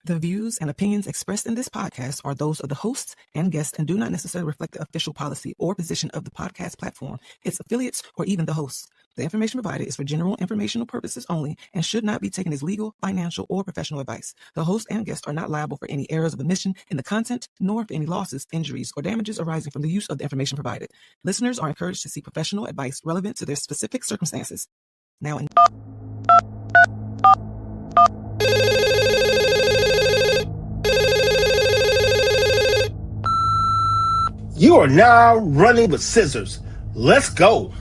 The views and opinions expressed in this podcast are those of the hosts and guests and do not necessarily reflect the official policy or position of the podcast platform, its affiliates, or even the hosts. The information provided is for general informational purposes only and should not be taken as legal, financial, or professional advice. The host and guests are not liable for any errors of omission in the content, nor for any losses, injuries, or damages arising from the use of the information provided. Listeners are encouraged to seek professional advice relevant to their specific circumstances. Now, You are now running with scissors. Let's go.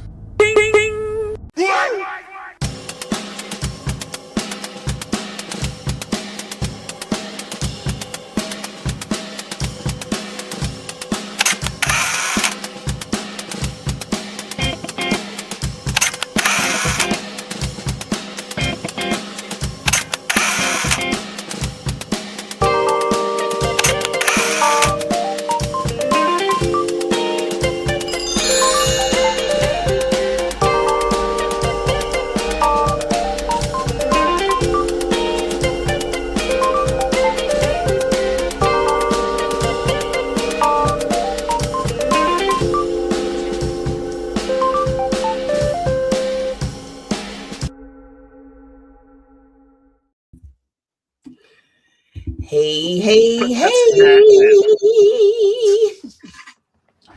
Hey.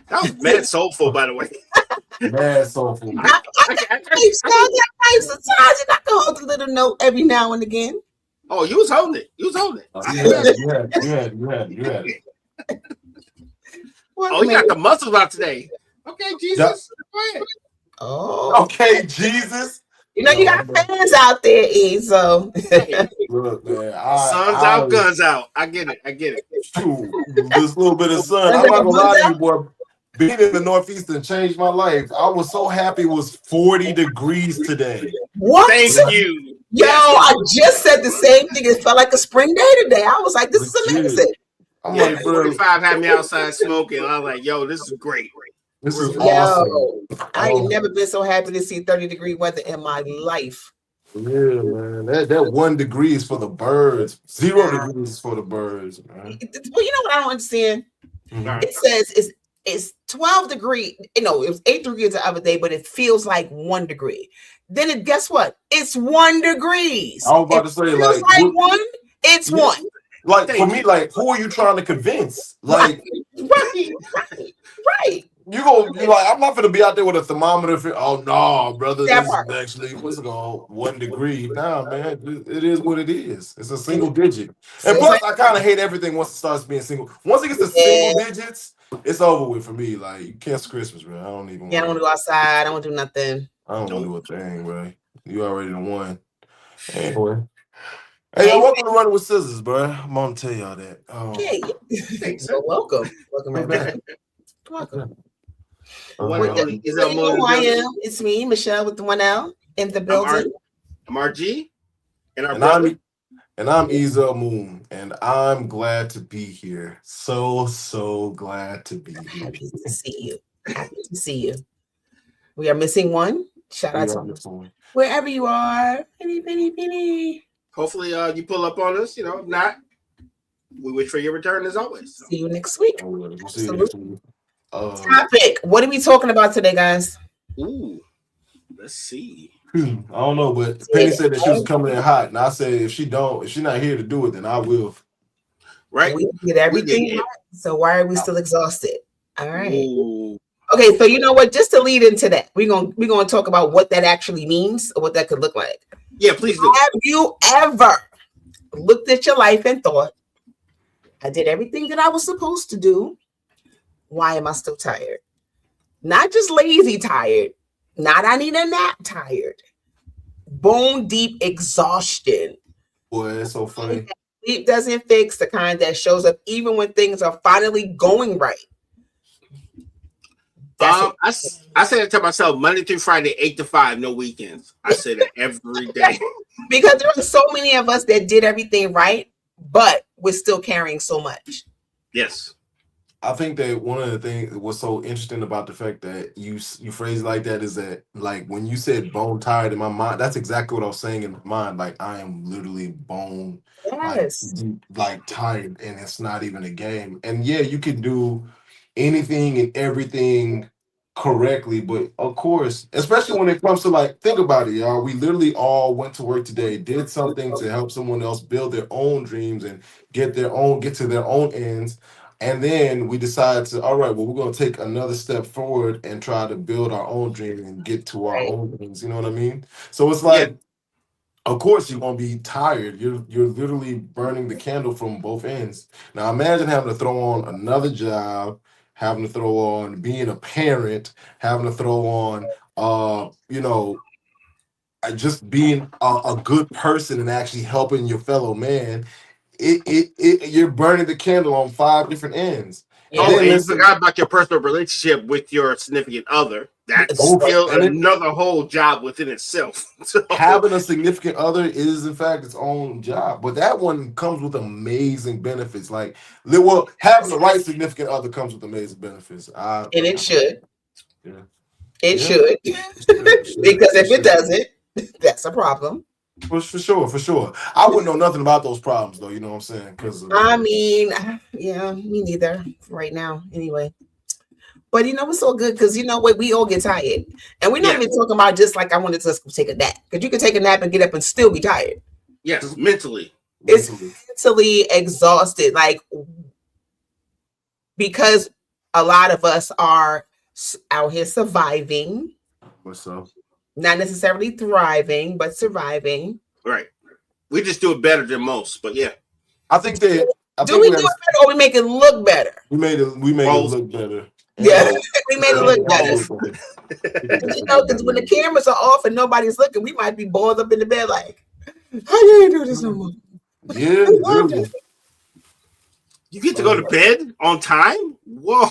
That was mad soulful, by the way. Mad soulful. I sometimes you're not gonna hold a little note every now and again. Oh, you was holding it. You had it. Oh, you got the muscles out today. Okay, Jesus. Go ahead. Oh, okay, Jesus. You know you got fans out there, E. So Look, man, Sun's out, guns out. I get it. Shoot, this little bit of sun. I'm not gonna lie to you, boy. Being in the Northeastern changed my life. I was so happy it was 40 degrees today. what? Thank you. Yo, I just said the same thing. It felt like a spring day today. I was like, this is amazing. I'm Yeah, like, bro, 45 had me outside smoking. I was like, yo, this is great. this is awesome. I ain't never been so happy to see 30-degree weather in my life. Yeah, man. That 1 degree is for the birds. 0 degrees is for the birds, man. Well, you know what I don't understand? Mhm. It says it's 12 degrees. You know, it was 8 degrees the other day, but it feels like 1 degree. Then guess what? It's 1 degrees. I was about to say, Feels like like one. It's Yeah. one. Like for me, like who are you trying to convince? Like Right. you gonna be like, I'm not gonna be out there with a thermometer. Oh no, brother, That this part. is actually what's it called? 1 degree. Nah, man, it is what it is. It's a single digit. And plus, I kind of hate everything once it starts being single. Once it gets to single digits, it's over with for me. Like you cancel Christmas, bro. I don't even. Yeah, I don't want to go outside. I don't want to do nothing. I don't want to do a thing, bro. You already done won. Anyway. Hey, welcome to Running with Scissors, bro. I'm gonna tell y'all that. Okay. So welcome right back. Welcome. Is that who I am? It's me, Michelle, with the 1L in the building. I'm RG. And I'm Ezel Moon, and I'm glad to be here. So glad to be here. Happy to see you. We are missing one. Shout out to wherever you are. Penny. Hopefully you pull up on us. You know, if not, we wish for your return as always. See you next week. We'll see you next week. Topic. What are we talking about today, guys? Ooh, let's see. I don't know, but Penny said that she was coming in hot, and I said if she's not here to do it, then I will. Right? We did everything right, so why are we still exhausted? All right. Ooh. Okay, so you know what? Just to lead into that, we're gonna talk about what that actually means or what that could look like. Yeah, please do. Have you ever looked at your life and thought, I did everything that I was supposed to do? Why am I still tired? Not just lazy tired, not I need a nap tired. Bone deep exhaustion. Boy, it's so funny. Sleep doesn't fix, the kind that shows up even when things are finally going right. I say that to myself Monday through Friday, 8 to 5, no weekends. I say that every day. Because there are so many of us that did everything right, but we're still carrying so much. Yes. I think that one of the things what's so interesting about the fact that you phrase it like that is that, like, when you said bone tired, in my mind, that's exactly what I was saying in my mind. Like, I am literally bone, like, Yes. like tired, and it's not even a game. And yeah, you can do anything and everything correctly, but of course, especially when it comes to, like, think about it, y'all. We literally all went to work today, did something to help someone else build their own dreams and get to their own ends. And then we decide to, all right, well, we're going to take another step forward and try to build our own dream and get to our Right. own things. You know what I mean? So it's Yeah. like, of course, you're going to be tired. You're literally burning the candle from both ends. Now, imagine having to throw on another job, having to throw on being a parent, having to throw on, just being a good person and actually helping your fellow man. You're burning the candle on 5 different ends. And Oh, Yeah. then and you listen, forgot about your personal relationship with your significant other. That's It's oof, still and it, another whole job within itself. So, having a significant other is in fact its own job, but that one comes with amazing benefits. Like, well, having the right significant other comes with amazing benefits. and it should. Yeah, It yeah, should. it should, Because it if it should. doesn't, that's a problem. For sure, for sure. I wouldn't know nothing about those problems though. You know what I'm saying? Because I mean, yeah, me neither right now. Anyway. But you know what's so good? Because you know what? We all get tired. And we're not yeah, even talking about just like I wanted to take a nap. Because you can take a nap and get up and still be tired. yes, mentally. It's mentally, mentally exhausted. Like, because a lot of us are out here surviving, what's up? not necessarily thriving, but surviving. Right. We just do it better than most. But yeah, I think that I Do think we we do have it better or we make it look better? we made it both. look better. Yeah, And we made it we look made it better. look better. We made But it you know, look because when the better. cameras are off and nobody's looking, we might be boiled up in the bed like, how you ain't do this no more? Yeah, yeah. You get to go to bed on time? Whoa.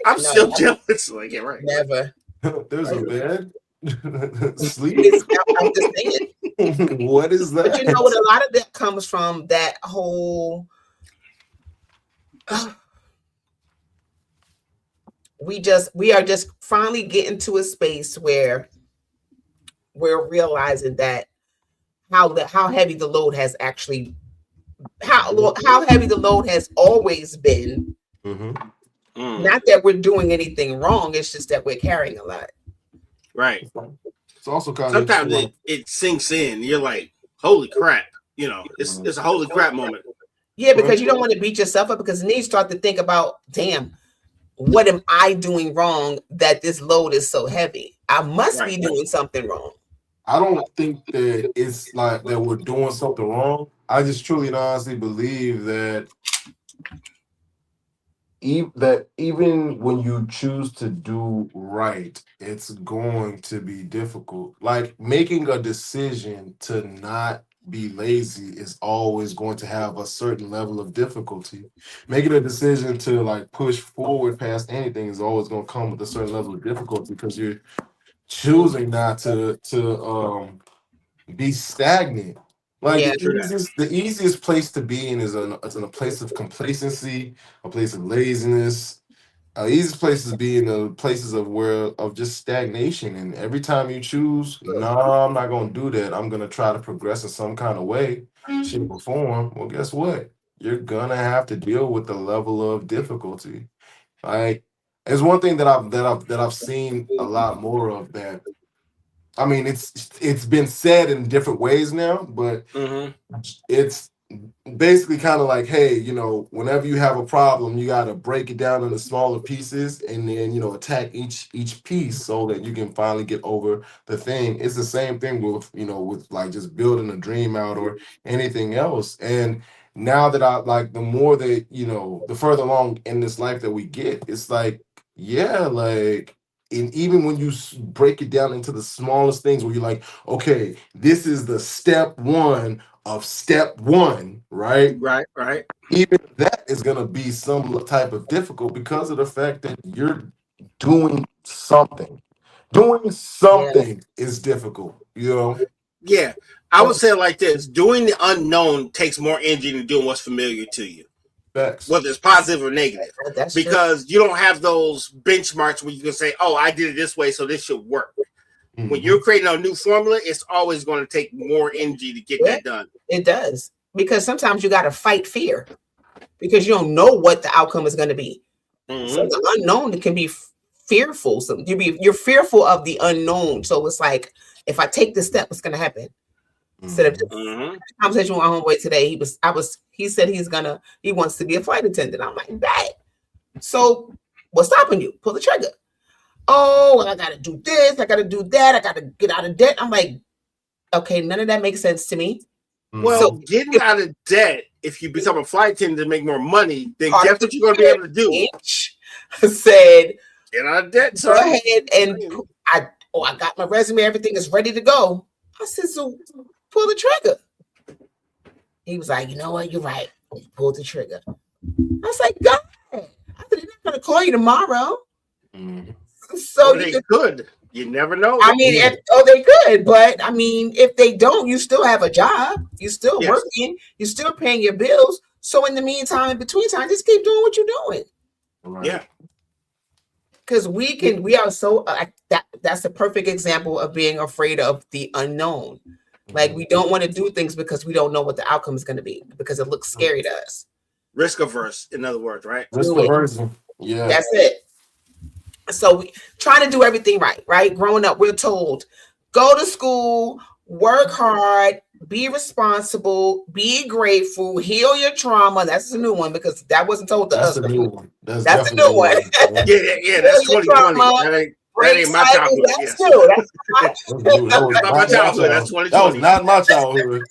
I'm No, still jealous. Like, yeah, right. never. There's a bed. Sleep. I'm just saying. What is But you know what? that? A lot of that comes from that whole. We are just finally getting to a space where we're realizing that how heavy the load has actually how heavy the load has always been. Mm-hmm. Not that we're doing anything wrong, it's just that we're carrying a lot. Right. It's also kind of Sometimes interesting. it sinks in. You're like, holy crap. You know, it's a holy crap moment. Yeah, because you don't want to beat yourself up, because then you start to think about, damn, what am I doing wrong that this load is so heavy? I must be doing something wrong. I don't think that it's like that we're doing something wrong. I just truly and honestly believe that even when you choose to do right, it's going to be difficult. Like, making a decision to not be lazy is always going to have a certain level of difficulty. Making a decision to, like, push forward past anything is always going to come with a certain level of difficulty, because you're choosing not to be stagnant. Like, Yeah. the easiest place to be in is in a place of complacency, a place of laziness. Easiest places be in the places of just stagnation. And every time you choose, no, I'm not gonna do that. I'm gonna try to progress in some kind of way, shape, or form. Well, guess what? You're gonna have to deal with the level of difficulty. Like, it's one thing that I've seen a lot more of that. I mean, it's been said in different ways now, but it's basically kind of like, hey, whenever you have a problem, you got to break it down into smaller pieces, and then attack each piece so that you can finally get over the thing. It's the same thing with like just building a dream out or anything else. And now that I like, the more that the further along in this life that we get, it's like, yeah, like. And even when you break it down into the smallest things, where you're like, okay, this is the step one of step one, right? Right. Even that is going to be some type of difficult, because of the fact that you're doing something. Doing something is difficult, Yeah. I would say it like this: doing the unknown takes more energy than doing what's familiar to you. Facts. whether it's positive or negative. That's because true. you don't have those benchmarks where you can say, "Oh, I did it this way, so this should work." Mm-hmm. When you're creating a new formula, it's always going to take more energy to get that done. It does, because sometimes you got to fight fear because you don't know what the outcome is going to be. Mm-hmm. So the unknown can be fearful. So you're fearful of the unknown. So it's like, if I take this step, what's going to happen? Instead of just conversation with my homeboy today, he said he wants to be a flight attendant. I'm like, that. So what's stopping you? Pull the trigger. Oh, I got to do this. I got to do that. I got to get out of debt. I'm like, okay, none of that makes sense to me. Well, getting out of debt, if you become a flight attendant to make more money, then guess what you're going to be able to do? Said, get out of debt. Go ahead and I got my resume. Everything is ready to go. I said, so pull the trigger. He was like, you know what? You're right. Pull the trigger. I was like, God. I said, they're not going to call you tomorrow. Mm-hmm. So they could. You never know. I mean, they could, but I mean, if they don't, you still have a job. You still working. You're still paying your bills. So in the meantime, in between time, just keep doing what you're doing. Right. Yeah. Because we are so that's a perfect example of being afraid of the unknown. Like, we don't want to do things because we don't know what the outcome is going to be, because it looks scary to us. Risk averse, in other words, right? Risk averse. Yeah. That's it. So we trying to do everything right? Growing up, we're told, go to school, work hard, be responsible, be grateful, heal your trauma. That's a new one, because that wasn't told to us. That's a new one. That's a new one. Yeah, that's 2020. That ain't my childhood. That's true. That's not my childhood. That's 2020. That was not my childhood.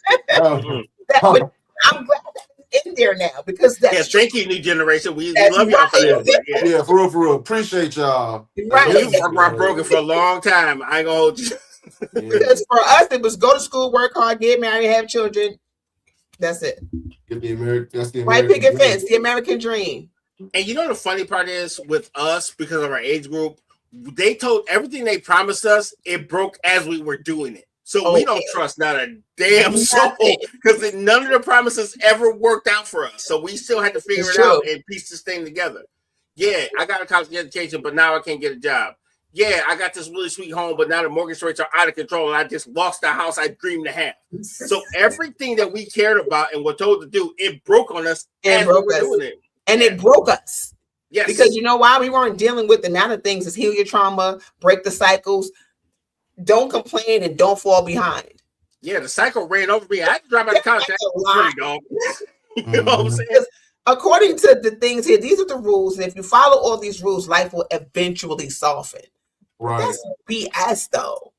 I'm glad that's in there now, because that's thank you, new generation. We love y'all for that. Yeah, for real. Appreciate y'all. Right. I'm broken for a long time. I ain't gonna hold you. Because for us, it was go to school, work hard, get married, have children. That's it. That's the American White picket fence, the American dream. And you know the funny part is, with us, because of our age group, they told everything they promised us, it broke as we were doing it. So we don't trust not a damn soul, because none of the promises ever worked out for us. So we still had to figure it out and piece this thing together. Yeah, I got a college education, but now I can't get a job. Yeah, I got this really sweet home, but now the mortgage rates are out of control, and I just lost the house I dreamed to have. So everything that we cared about and were told to do, it broke on us as we were doing it. And it broke us. Yes. Because you know why? We weren't dealing with the amount of things is heal your trauma, break the cycles, don't complain, and don't fall behind. Yeah, the cycle ran over me. I had to drive out of college. You know what I'm saying? According to the things here, these are the rules. And if you follow all these rules, life will eventually soften. Right. That's BS, though.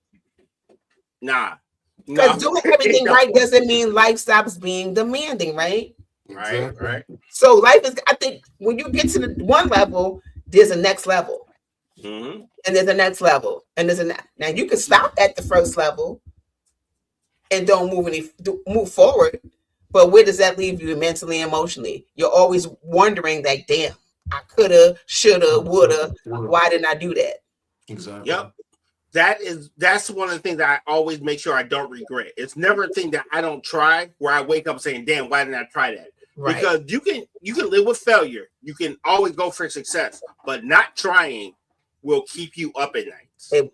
Nah. Because doing everything right doesn't mean life stops being demanding, right? Right. So life is, I think, when you get to the one level, there's a next level. Mm-hmm. And there's a next level. And there's a now you can stop at the first level and don't move forward. But where does that leave you mentally and emotionally? You're always wondering, like, damn, I coulda, shoulda, woulda. Why didn't I do that? Exactly. Yep. That's one of the things that I always make sure I don't regret. It's never a thing that I don't try where I wake up saying, damn, why didn't I try that? Right. Because you can live with failure. You can always go for success, but not trying will keep you up at night.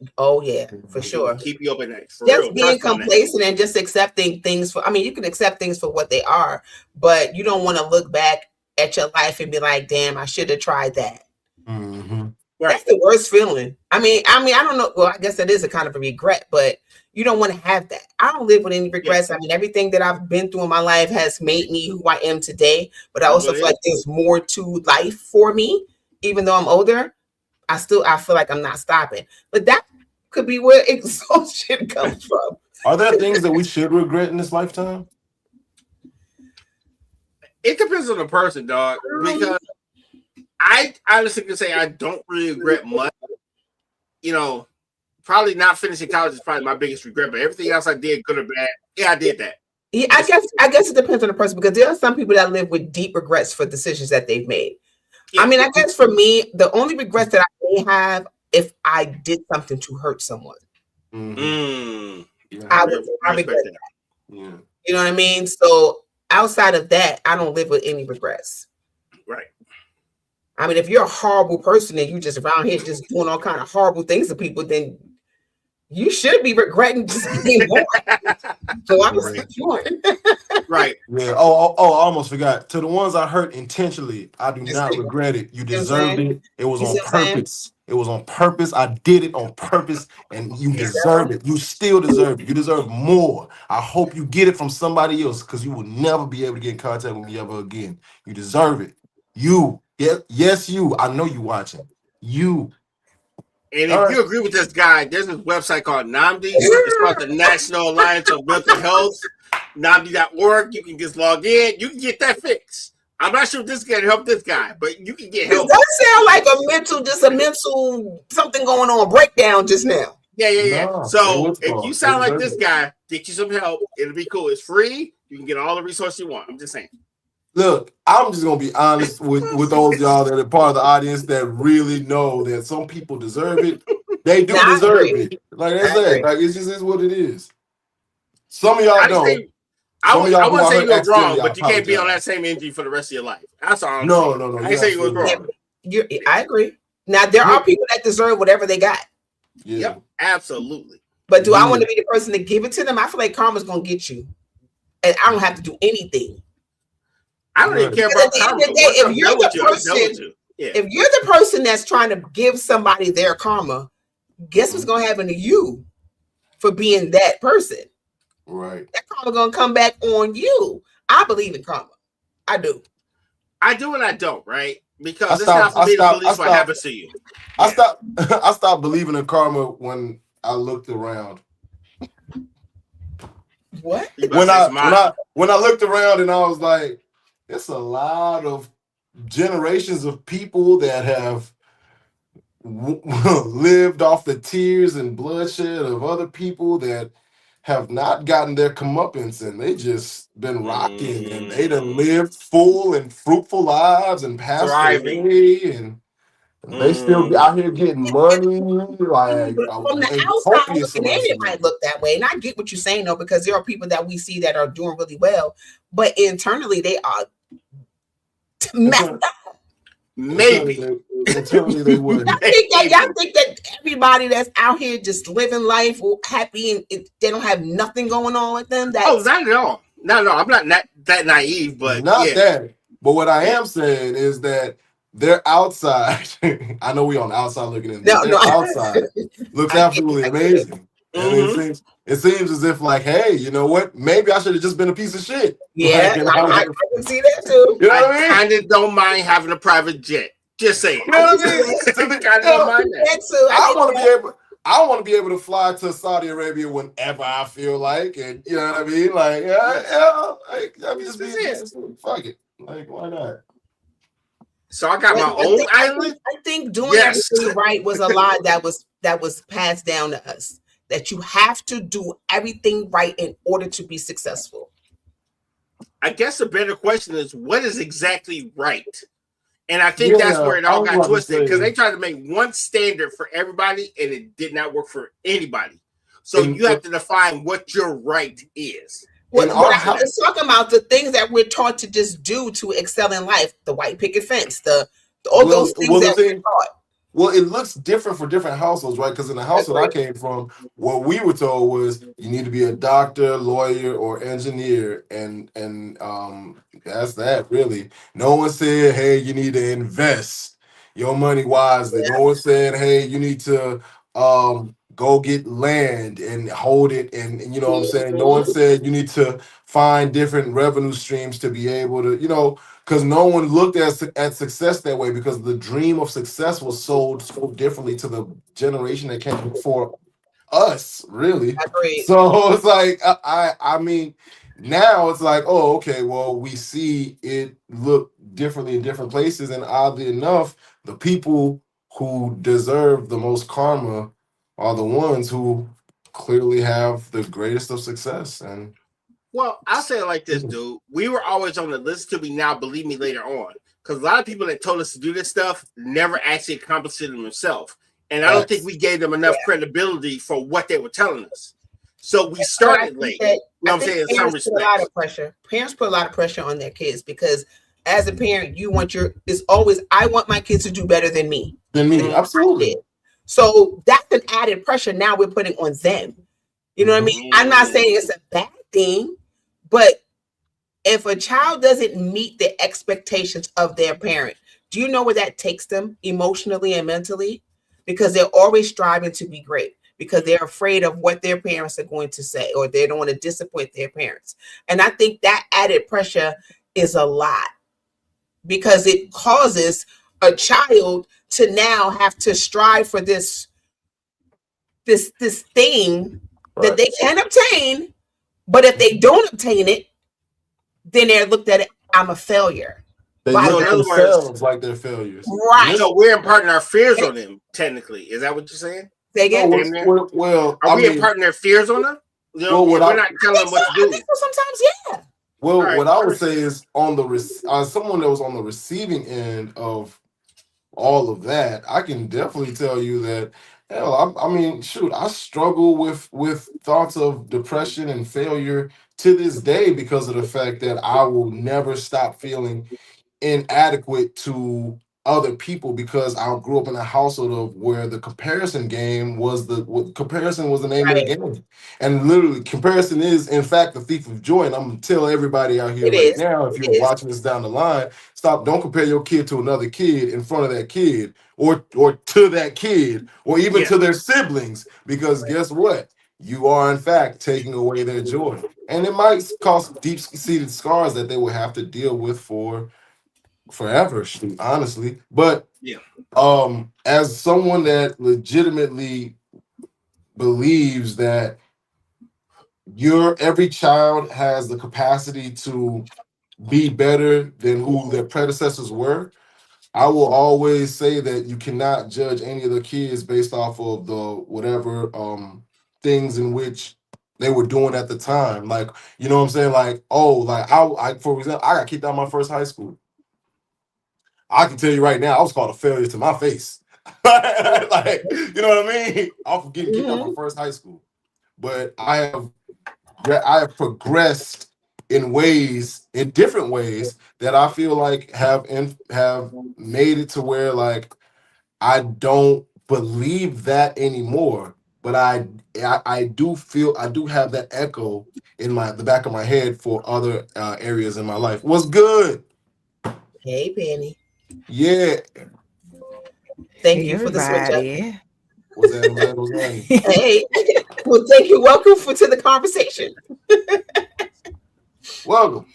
For sure. Keep you up at night. Just being complacent and just accepting things you can accept things for what they are, but you don't want to look back at your life and be like, damn, I should have tried that. Mm-hmm. Right. That's the worst feeling. I mean, I don't know. Well, I guess that is a kind of a regret, but you don't want to have that. I don't live with any regrets. Yeah. I mean, everything that I've been through in my life has made me who I am today, but I also feel like there's more to life for me. Even though I'm older, I feel like I'm not stopping. But that could be where exhaustion comes from. Are there things that we should regret in this lifetime? It depends on the person, dog. Because I honestly can say I don't really regret much. You know, probably not finishing college is probably my biggest regret, but everything else I did, good or bad, yeah, I did that. Yeah, I guess it depends on the person, because there are some people that live with deep regrets for decisions that they've made. Yeah. I mean, I guess for me, the only regrets that I may have if I did something to hurt someone. Mm-hmm. Yeah, I regret that. Yeah. You know what I mean? So outside of that, I don't live with any regrets. I mean, if you're a horrible person and you just around here just doing all kind of horrible things to people, then you should be regretting just being born. So I was born. Right. Yeah. Oh, I almost forgot. To the ones I hurt intentionally, I do not regret it. You deserved it. It was on purpose. It was on purpose. I did it on purpose, and you deserve it. You still deserve it. You deserve more. I hope you get it from somebody else, because you will never be able to get in contact with me ever again. You deserve it. You. Yes, you. I know you watching. You. And if you agree with this guy, there's this website called NAMD. It's called the National Alliance of Mental Health. NAMD.org. You can just log in. You can get that fixed. I'm not sure if this can help this guy, but you can get help. It does sound like a mental something going on, breakdown just now. Yeah. No, so if you sound like this guy, get you some help. It'll be cool. It's free. You can get all the resources you want. I'm just saying. Look, I'm just gonna be honest with those y'all that are part of the audience that really know that some people deserve it. They do deserve it. Like I said, like it just is what it is. Some of y'all don't. I wouldn't say you were wrong, but you can't be on that same energy for the rest of your life. That's all. No. I ain't say you was wrong. I agree. Now there are people that deserve whatever they got. Yeah. Yep, absolutely. But do I want to be the person to give it to them? I feel like karma's gonna get you, and I don't have to do anything. I don't even care about karma. If you're the person that's trying to give somebody their karma, guess what's gonna happen to you for being that person? Right. That karma gonna come back on you. I believe in karma. I do. I do and I don't, right? Because it's not for me to police what happens to you. I stopped believing in karma when I looked around. What? When I looked around and I was like, it's a lot of generations of people that have lived off the tears and bloodshed of other people that have not gotten their comeuppance, and they just been rocking, and they done lived full and fruitful lives and passed away, and they still be out here getting money. Like from the outside looking in, it might look that way, and I get what you're saying though, because there are people that we see that are doing really well, but internally they are messed up. Maybe. Internally they would. Y'all think that everybody that's out here just living life happy and they don't have nothing going on with them? Not at all. No, I'm not that naive, but not that. But what I am saying is that they're outside. I know we on the outside looking in. Outside looks absolutely amazing. Mm-hmm. It seems as if like, hey, you know what? Maybe I should have just been a piece of shit. Yeah, I can see that too. You know what I mean? I kind of don't mind having a private jet. Just saying. You know what I mean? I want to be able to fly to Saudi Arabia whenever I feel like, and you know what I mean? Like, I mean, just be fuck it. Like, why not? So I got my own island. I think doing everything right was a lie that was passed down to us. That you have to do everything right in order to be successful. I guess a better question is, what is exactly right? And I think that's where it all got twisted, because they tried to make one standard for everybody, and it did not work for anybody. So you have to define what your right is. Well, I was talking about the things that we're taught to just do to excel in life: the white picket fence, all those things that we're taught. Well, it looks different for different households, right? Because in the household I came from, what we were told was you need to be a doctor, lawyer, or engineer, and that's that really. No one said, hey, you need to invest your money wisely. No one said, hey, you need to go get land and hold it, and you know what I'm saying. No one said you need to find different revenue streams to be able to, you know. Because no one looked at success that way, because the dream of success was sold so differently to the generation that came before us, really. So it's like, I mean, now it's like, oh, okay, well, we see it look differently in different places. And oddly enough, the people who deserve the most karma are the ones who clearly have the greatest of success. And well, I'll say it like this, dude. We were always on the listen to me now, believe me later on. Because a lot of people that told us to do this stuff never actually accomplished it themselves. And I don't think we gave them enough credibility for what they were telling us. So we started late. You know what I'm saying? In some respects. Parents put a lot of pressure on their kids, because as a parent, you want it's always, I want my kids to do better than me. Absolutely. So that's an added pressure now we're putting on them. You know what I mean? I'm not saying it's a bad thing, but if a child doesn't meet the expectations of their parent, do you know where that takes them emotionally and mentally? Because they're always striving to be great, because they're afraid of what their parents are going to say, or they don't want to disappoint their parents. And I think that added pressure is a lot, because it causes a child to now have to strive for this thing that they can obtain, but if they don't obtain it, then they're looked at it, I'm a failure. They look at themselves like they're failures. Right. So we're imparting our fears on them, technically. Is that what you're saying? Say again? Well, are we imparting their fears on them? You know, we're not telling them what to do. Sometimes, yeah. Well, what I would say is, on the someone that was on the receiving end of all of that, I can definitely tell you that, hell, I mean, shoot, I struggle with thoughts of depression and failure to this day, because of the fact that I will never stop feeling inadequate to other people, because I grew up in a household of where the comparison game was the name of the game. And literally, comparison is in fact the thief of joy. And I'm gonna tell everybody out here now, if you're watching this down the line, don't compare your kid to another kid in front of that kid, or to that kid, or even to their siblings, because guess what? You are in fact taking away their joy. And it might cause deep-seated scars that they will have to deal with forever, honestly. But as someone that legitimately believes that every child has the capacity to be better than who their predecessors were, I will always say that you cannot judge any of the kids based off of the whatever things in which they were doing at the time. Like, you know what I'm saying? Like, I for example, I got kicked out of my first high school. I can tell you right now, I was called a failure to my face. Like, you know what I mean? I'm getting kicked out of my first high school. But I have progressed in different ways that I feel like have made it to where, like, I don't believe that anymore. But I do have that echo in the back of my head for other areas in my life. What's good? Hey, Penny. Yeah. Thank you for the switch up. What's that? Hey. Well, thank you. Welcome to the conversation. Welcome.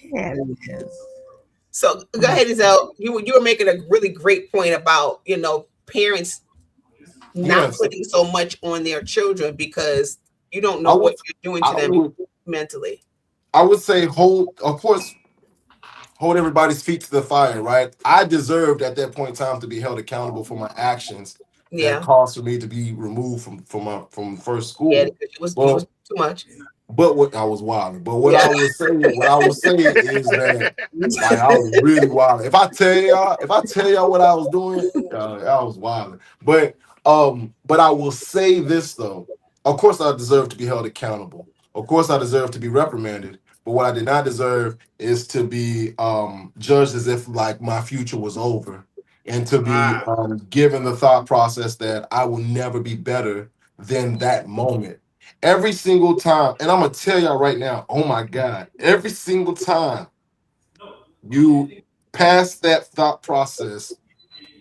So go ahead, Isel. You were making a really great point about, parents not putting so much on their children, because you don't know what you're doing to them mentally. I would say hold everybody's feet to the fire, right? I deserved at that point in time to be held accountable for my actions that caused for me to be removed from first school. Yeah, it was too much. But what I was wild. But what I would say is that, like, I was really wild. If I tell y'all what I was doing, I was wild. But I will say this though. Of course, I deserve to be held accountable. Of course, I deserve to be reprimanded. But what I did not deserve is to be judged as if like my future was over, and to be given the thought process that I will never be better than that moment. Every single time, and I'm gonna tell y'all right now, oh my God, every single time you pass that thought process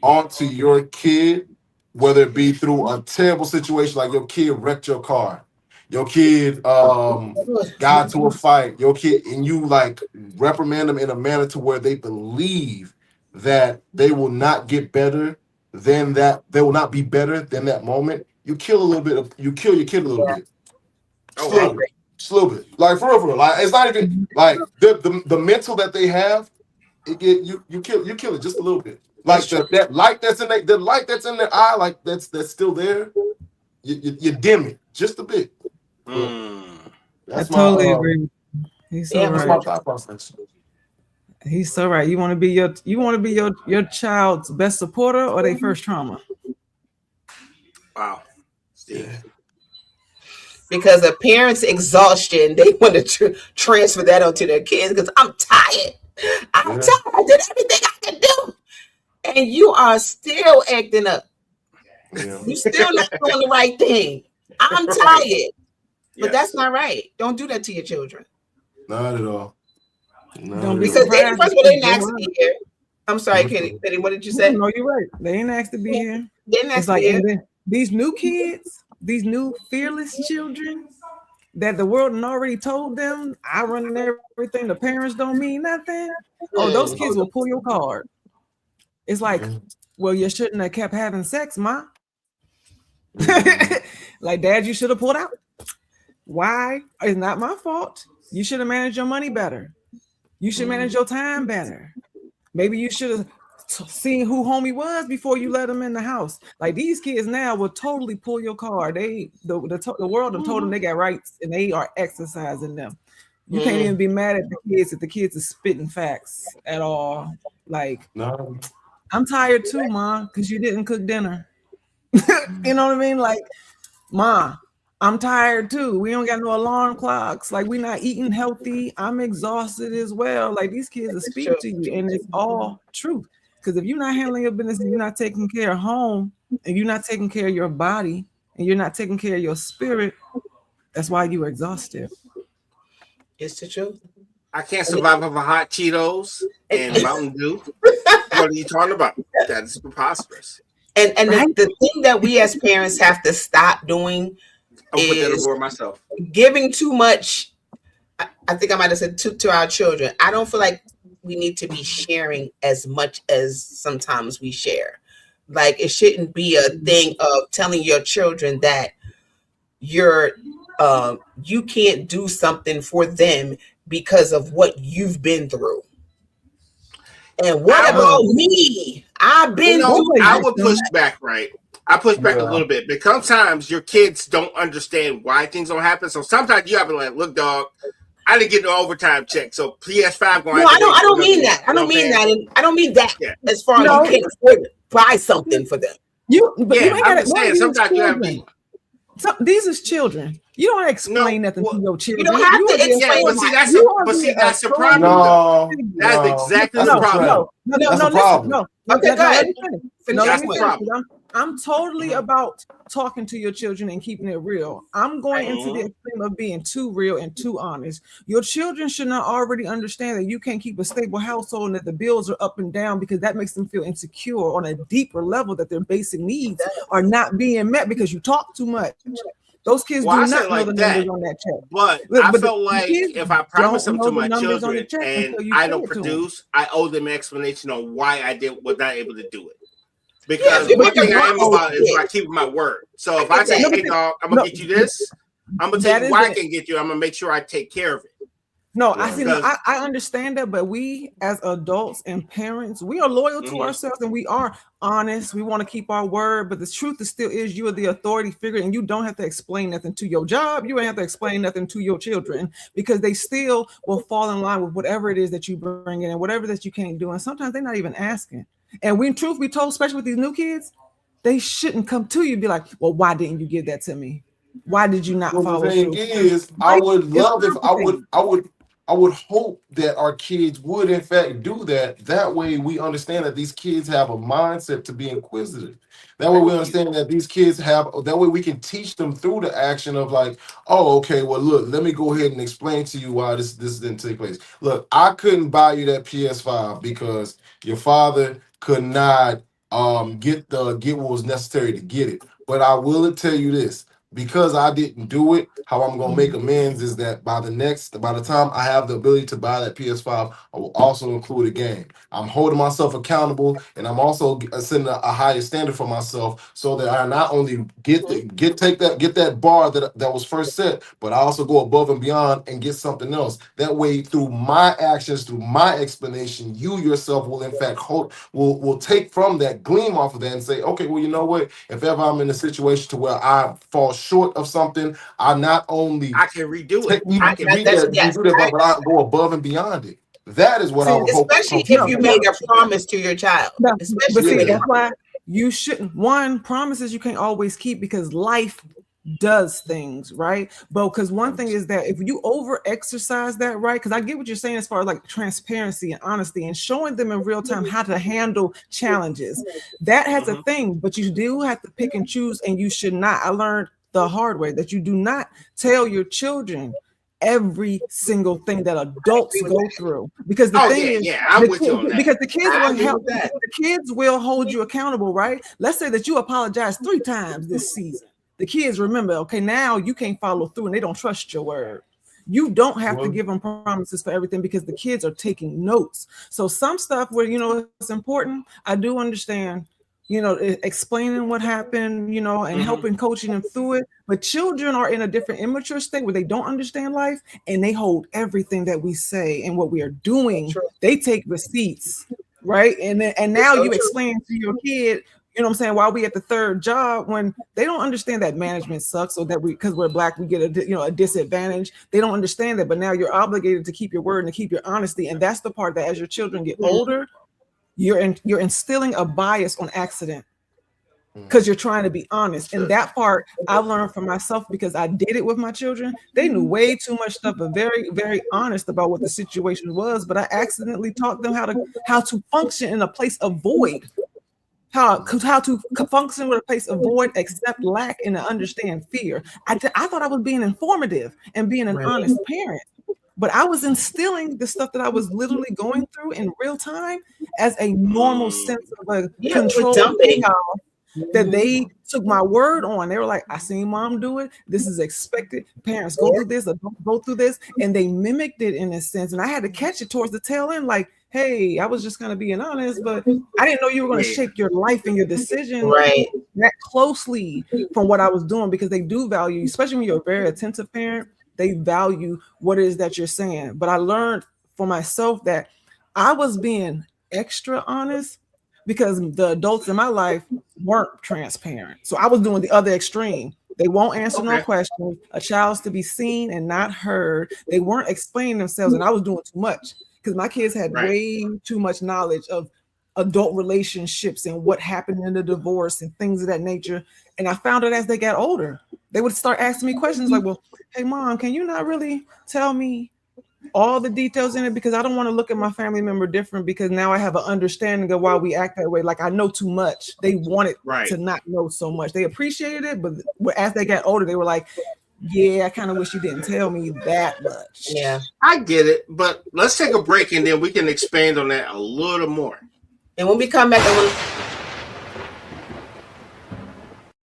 onto your kid, whether it be through a terrible situation like your kid wrecked your car, your kid got into a fight, your kid, and you like reprimand them in a manner to where they believe that they will not get better than that, they will not be better than that moment. You kill your kid a little bit. Just a little bit. Like for real. Like, it's not even like the mental that they have. You kill it just a little bit. Like that light that's in their eye, like that's still there. You dim it just a bit. I totally agree. He's so right. My thought process. He's so right. You want to be your child's best supporter or their first trauma? Wow. Steve. Yeah. Because of parents' exhaustion, they want to transfer that onto their kids. Because I'm tired. I'm tired. I did everything I can do. And you are still acting up. Yeah. You still not doing the right thing. I'm tired. But that's not right. Don't do that to your children. Not at all. Don't be Because they, surprised. first of all, they didn't ask to be here. I'm sorry, Kenny. What did you say? No, you're right. They ain't asked to be here. They didn't ask It's to like be here. and then these new kids, these new fearless children that the world had already told them, I run everything, the parents don't mean nothing. Oh, those kids will pull your card. It's like, well, you shouldn't have kept having sex, Ma. Like, Dad, you should have pulled out. Why? It's not my fault. You should have managed your money better. You should manage your time better. Maybe you should have seen who homie was before you let them in the house. Like, these kids now will totally pull your card. The world have told them they got rights and they are exercising them. You can't even be mad at the kids if the kids are spitting facts at all. Like, No. I'm tired too, Ma, because you didn't cook dinner. You know what I mean? Like, Ma, I'm tired too. We don't got no alarm clocks. Like, we're not eating healthy. I'm exhausted as well. Like, these kids will speak to you, and it's all truth. Because if you're not handling your business and you're not taking care of home, and you're not taking care of your body, and you're not taking care of your spirit, that's why you're exhausted. It's the truth. I can't survive off of hot Cheetos and Mountain Dew. What are you talking about? That's preposterous. And the thing that we as parents have to stop doing is myself. giving too much. I think I might have said to our children. I don't feel like we need to be sharing as much as sometimes we share. Like, it shouldn't be a thing of telling your children that you can't do something for them because of what you've been through. And what about me? I've been through. I would push back, right? I push back a little bit because sometimes your kids don't understand why things don't happen. So sometimes you have to like, look, dog, I didn't get no overtime check, so PS5 going. No, I don't mean that. I don't mean that. I don't mean that. Yeah. As far as you can't afford to buy something for them. I'm just saying. Sometimes you have to be. These is children. You don't explain nothing to your children. You don't have to explain. But see, that's the problem. No, that's exactly the problem. No. Okay, go ahead. That's the problem. I'm totally about talking to your children and keeping it real. I'm going into the extreme of being too real and too honest. Your children should not already understand that you can't keep a stable household and that the bills are up and down, because that makes them feel insecure on a deeper level, that their basic needs are not being met because you talk too much. Those kids do not know the numbers on that check. But I felt like if I promise them to my children and I don't produce, I owe them an explanation on why I was not able to do it. Because one thing I am about is by keeping my word. So if I say, hey, dog, I'm going to get you this, I'm going to tell you why I can get you. I'm going to make sure I take care of it. No, I understand that, but we as adults and parents, we are loyal to ourselves and we are honest. We want to keep our word, but the truth still is you are the authority figure and you don't have to explain nothing to your job. You don't have to explain nothing to your children, because they still will fall in line with whatever it is that you bring in and whatever that you can't do. And sometimes they're not even asking. And when truth be told, especially with these new kids, they shouldn't come to you and be like, well, why didn't you give that to me? Why did you not follow through? The thing is, I would love if I would hope that our kids would in fact do that. That way we understand that these kids have a mindset to be inquisitive. That way we understand that these kids that way we can teach them through the action of like, oh, okay, well, look, let me go ahead and explain to you why this didn't take place. Look, I couldn't buy you that PS5 because your father could not get what was necessary to get it. But I will tell you this. Because I didn't do it, how I'm gonna make amends is that by the time I have the ability to buy that PS5, I will also include a game. I'm holding myself accountable, and I'm also setting a higher standard for myself, so that I not only get that bar that was first set, but I also go above and beyond and get something else. That way, through my actions, through my explanation, you yourself will in fact will take from that, gleam off of that, and say, okay, well, you know what? If ever I'm in a situation to where I fall short of something, I not only I can redo it. But I go above and beyond it. That is what I would hope. Especially if you made a promise to your child. That's why you shouldn't. One, promises you can't always keep because life does things, right? But because one thing is that if you over exercise that, right? Because I get what you're saying as far as like transparency and honesty and showing them in real time how to handle challenges. That has a thing, but you do have to pick and choose, and you should not. I learned the hard way that you do not tell your children every single thing that adults go through, because the thing is, I'm with you on that. Because the kids will help. The kids will hold you accountable, right? Let's say that you apologize 3 times this season. The kids remember, okay, now you can't follow through and they don't trust your word. You don't have to give them promises for everything because the kids are taking notes. So some stuff where, you know, it's important, I do understand, you know, explaining what happened, you know, and helping coaching them through it. But children are in a different immature state where they don't understand life, and they hold everything that we say and what we are doing. They take receipts, right? And now you explain to your kid, you know what I'm saying, while we at the third job, when they don't understand that management sucks, or that because we're Black, we get a disadvantage. They don't understand that, but now you're obligated to keep your word and to keep your honesty. And that's the part that as your children get older, you're instilling a bias on accident because you're trying to be honest. And that part I've learned for myself because I did it with my children. They knew way too much stuff, but very, very honest about what the situation was. But I accidentally taught them how to function in a place of void. How to function with a place of void, accept lack, and to understand fear. I thought I was being informative and being an honest parent, but I was instilling the stuff that I was literally going through in real time as a normal sense of a control that they took my word on. They were like, I seen mom do it. This is expected. Parents go through this or don't go through this. And they mimicked it in a sense. And I had to catch it towards the tail end, like, hey, I was just kind of being honest, but I didn't know you were going to shape your life and your decision that closely from what I was doing, because they do value, especially when you're a very attentive parent, they value what it is that you're saying. But I learned for myself that I was being extra honest because the adults in my life weren't transparent. So I was doing the other extreme. They won't answer no questions. A child's to be seen and not heard. They weren't explaining themselves, and I was doing too much because my kids had way too much knowledge of adult relationships and what happened in the divorce and things of that nature. And I found it as they got older. They would start asking me questions like, well, hey, mom, can you not really tell me all the details in it? Because I don't want to look at my family member different, because now I have an understanding of why we act that way. Like I know too much. They wanted to not know so much. They appreciated it, but as they got older, they were like, yeah, I kind of wish you didn't tell me that much. Yeah, I get it, but let's take a break and then we can expand on that a little more. And when we come back,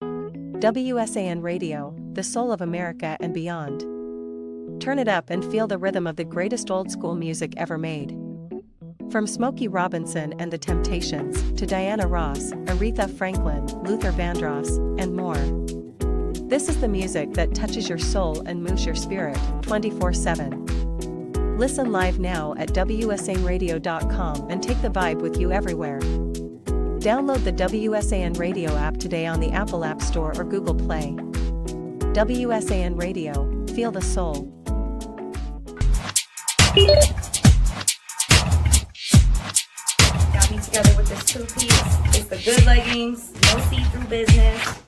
WSAN Radio, the soul of America and beyond. Turn it up and feel the rhythm of the greatest old school music ever made. From Smokey Robinson and the Temptations to Diana Ross, Aretha Franklin, Luther Vandross, and more. This is the music that touches your soul and moves your spirit 24/7. Listen live now at WSANradio.com and take the vibe with you everywhere. Download the WSAN Radio app today on the Apple App Store or Google Play. WSAN Radio, feel the soul. Got me together with this 2-piece. It's the good leggings, no see-through business.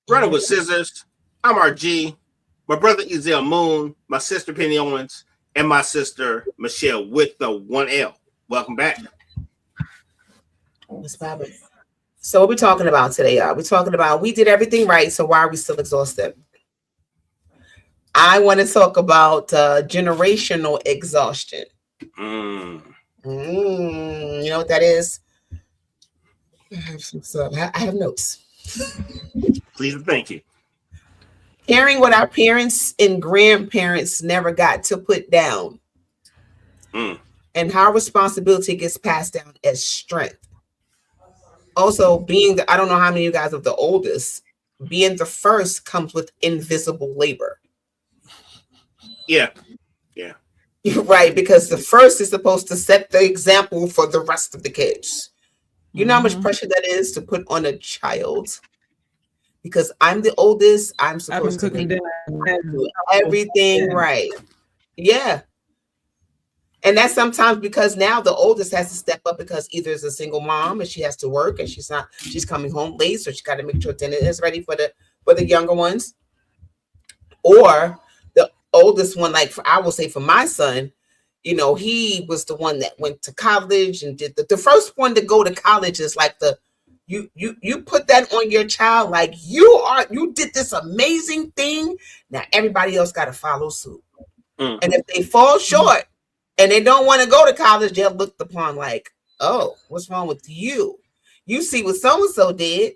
Running with Scissors. I'm RG. My brother Ezel Moon, my sister Penny Owens, and my sister Michelle with the 1L. Welcome back. So what we talking about today, y'all? We're talking about we did everything right, so why are we still exhausted? I want to talk about generational exhaustion. You know what that is? I have some stuff. I have notes. Please and thank you. Hearing what our parents and grandparents never got to put down. And how responsibility gets passed down as strength. Also, I don't know how many of you guys are the oldest, being the first comes with invisible labor. Yeah. You're right, because the first is supposed to set the example for the rest of the kids. You know how much pressure that is to put on a child? Because I'm the oldest, I'm supposed to do everything right. Yeah. And that's sometimes because now the oldest has to step up because either is a single mom and she has to work and she's coming home late, so she got to make sure dinner is ready for the younger ones. Or the oldest one, like I will say for my son, you know, he was the one that went to college and did the first one to go to college is like you put that on your child, like you did this amazing thing. Now everybody else got to follow suit. And if they fall short and they don't want to go to college, they're looked upon like, oh, what's wrong with you? You see what so-and-so did.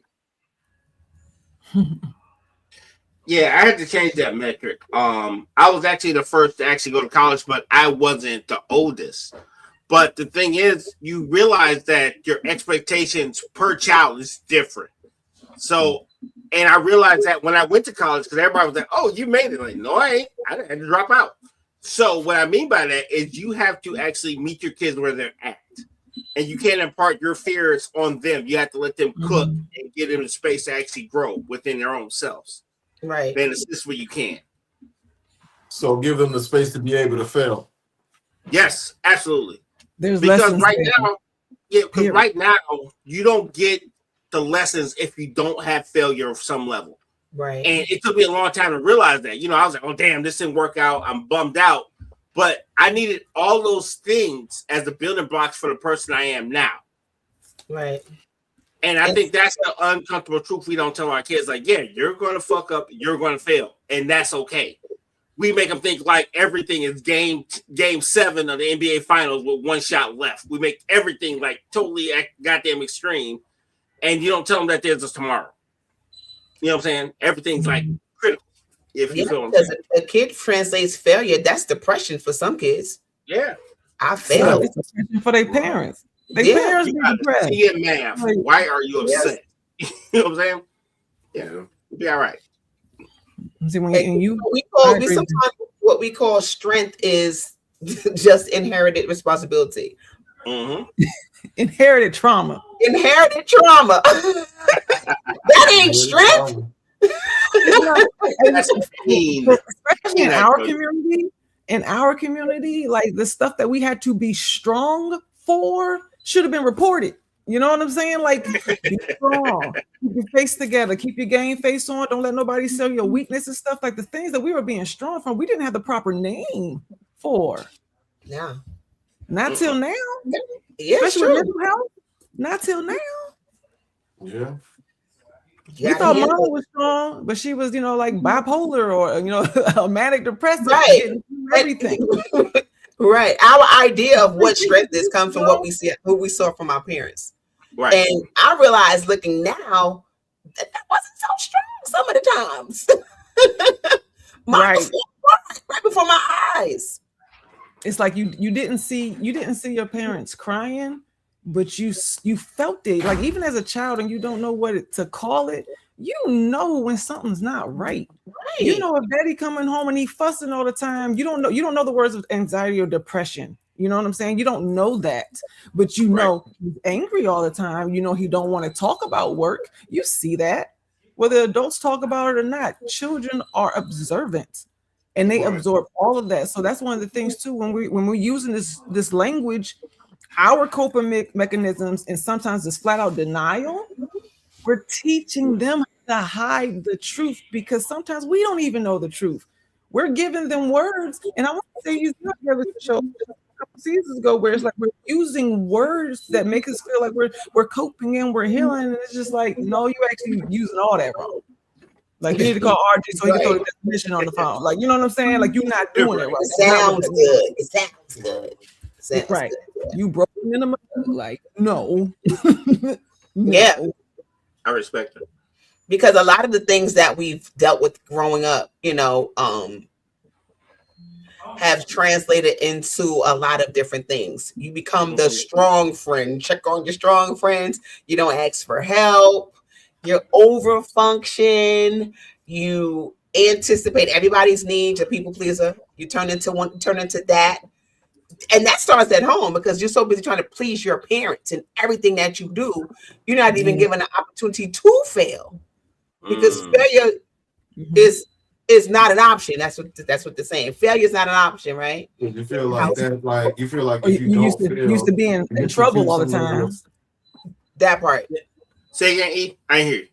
Yeah, I had to change that metric. I was actually the first to actually go to college, but I wasn't the oldest. But the thing is, you realize that your expectations per child is different. So, and I realized that when I went to college, because everybody was like, oh, you made it. Like, no, I ain't. I had to drop out. So what I mean by that is you have to actually meet your kids where they're at. And you can't impart your fears on them. You have to let them cook and give them the space to actually grow within their own selves. Right. And assist where you can. So give them the space to be able to fail. Yes, absolutely. There's because lessons right there. now, because right now you don't get the lessons if you don't have failure of some level. Right. And it took me a long time to realize that. You know, I was like, oh damn, this didn't work out. I'm bummed out. But I needed all those things as the building blocks for the person I am now. Right. And I think that's the uncomfortable truth we don't tell our kids. Like, yeah, you're going to fuck up. You're going to fail. And that's okay. We make them think like everything is game 7 of the NBA Finals with one shot left. We make everything like totally goddamn extreme. And you don't tell them that there's a tomorrow. You know what I'm saying? Everything's like critical. If you feel what I'm saying. A kid translates failure. That's depression for some kids. Yeah. I failed. It's depression for their parents. Their parents be depressed. See in math. Why are you upset? You know what I'm saying? Yeah. You'll be all right. See, when we sometimes what we call strength is just inherited responsibility. Inherited trauma. Inherited trauma. That ain't strength. Especially in our community, like the stuff that we had to be strong for should have been reported. You know what I'm saying? Like, be strong, keep your face together, keep your game face on. Don't let nobody sell your weakness and stuff. Like the things that we were being strong from, we didn't have the proper name for. Yeah, not till now. Yeah, especially with mental health. Not till now. Yeah. We thought Mama was strong, but she was, like bipolar or a manic depressive. Right. Everything. Right. Our idea of what strength is comes from what we saw from our parents. Right. And I realized looking now that wasn't so strong some of the times. Right before my eyes. It's like you didn't see your parents crying, but you felt it. Like even as a child, and you don't know what to call it. You know when something's not right. You know if daddy coming home and he fussing all the time, you don't know the words of anxiety or depression. You know what I'm saying? You don't know that, but you know he's angry all the time. You know he don't want to talk about work. You see that. Whether adults talk about it or not, children are observant and they absorb all of that. So that's one of the things too, when we're using this language, our coping mechanisms, and sometimes this flat out denial, we're teaching them to hide the truth because sometimes we don't even know the truth. We're giving them words. And I want to say you the show a couple seasons ago where it's like we're using words that make us feel like we're coping and we're healing. And it's just like, no, you actually using all that wrong. Like you need to call RG so he can throw the definition on the phone. Like you know what I'm saying? Like you're not doing it right. It sounds good. It sounds good. Sounds right. Good. You broke him in the mud. Like no. No. Yeah. I respect it. Because a lot of the things that we've dealt with growing up, you know, have translated into a lot of different things. You become the strong friend. Check on your strong friends. You don't ask for help. You're over function. You anticipate everybody's needs. A people pleaser. You turn into that. And that starts at home because you're so busy trying to please your parents and everything that you do. You're not even given an opportunity to fail because failure is not an option. That's what they're saying. Failure is not an option, right? You feel like that. Like you feel like if you used don't fail, used to being in trouble all the time. That part. Say again, E. I ain't hear you.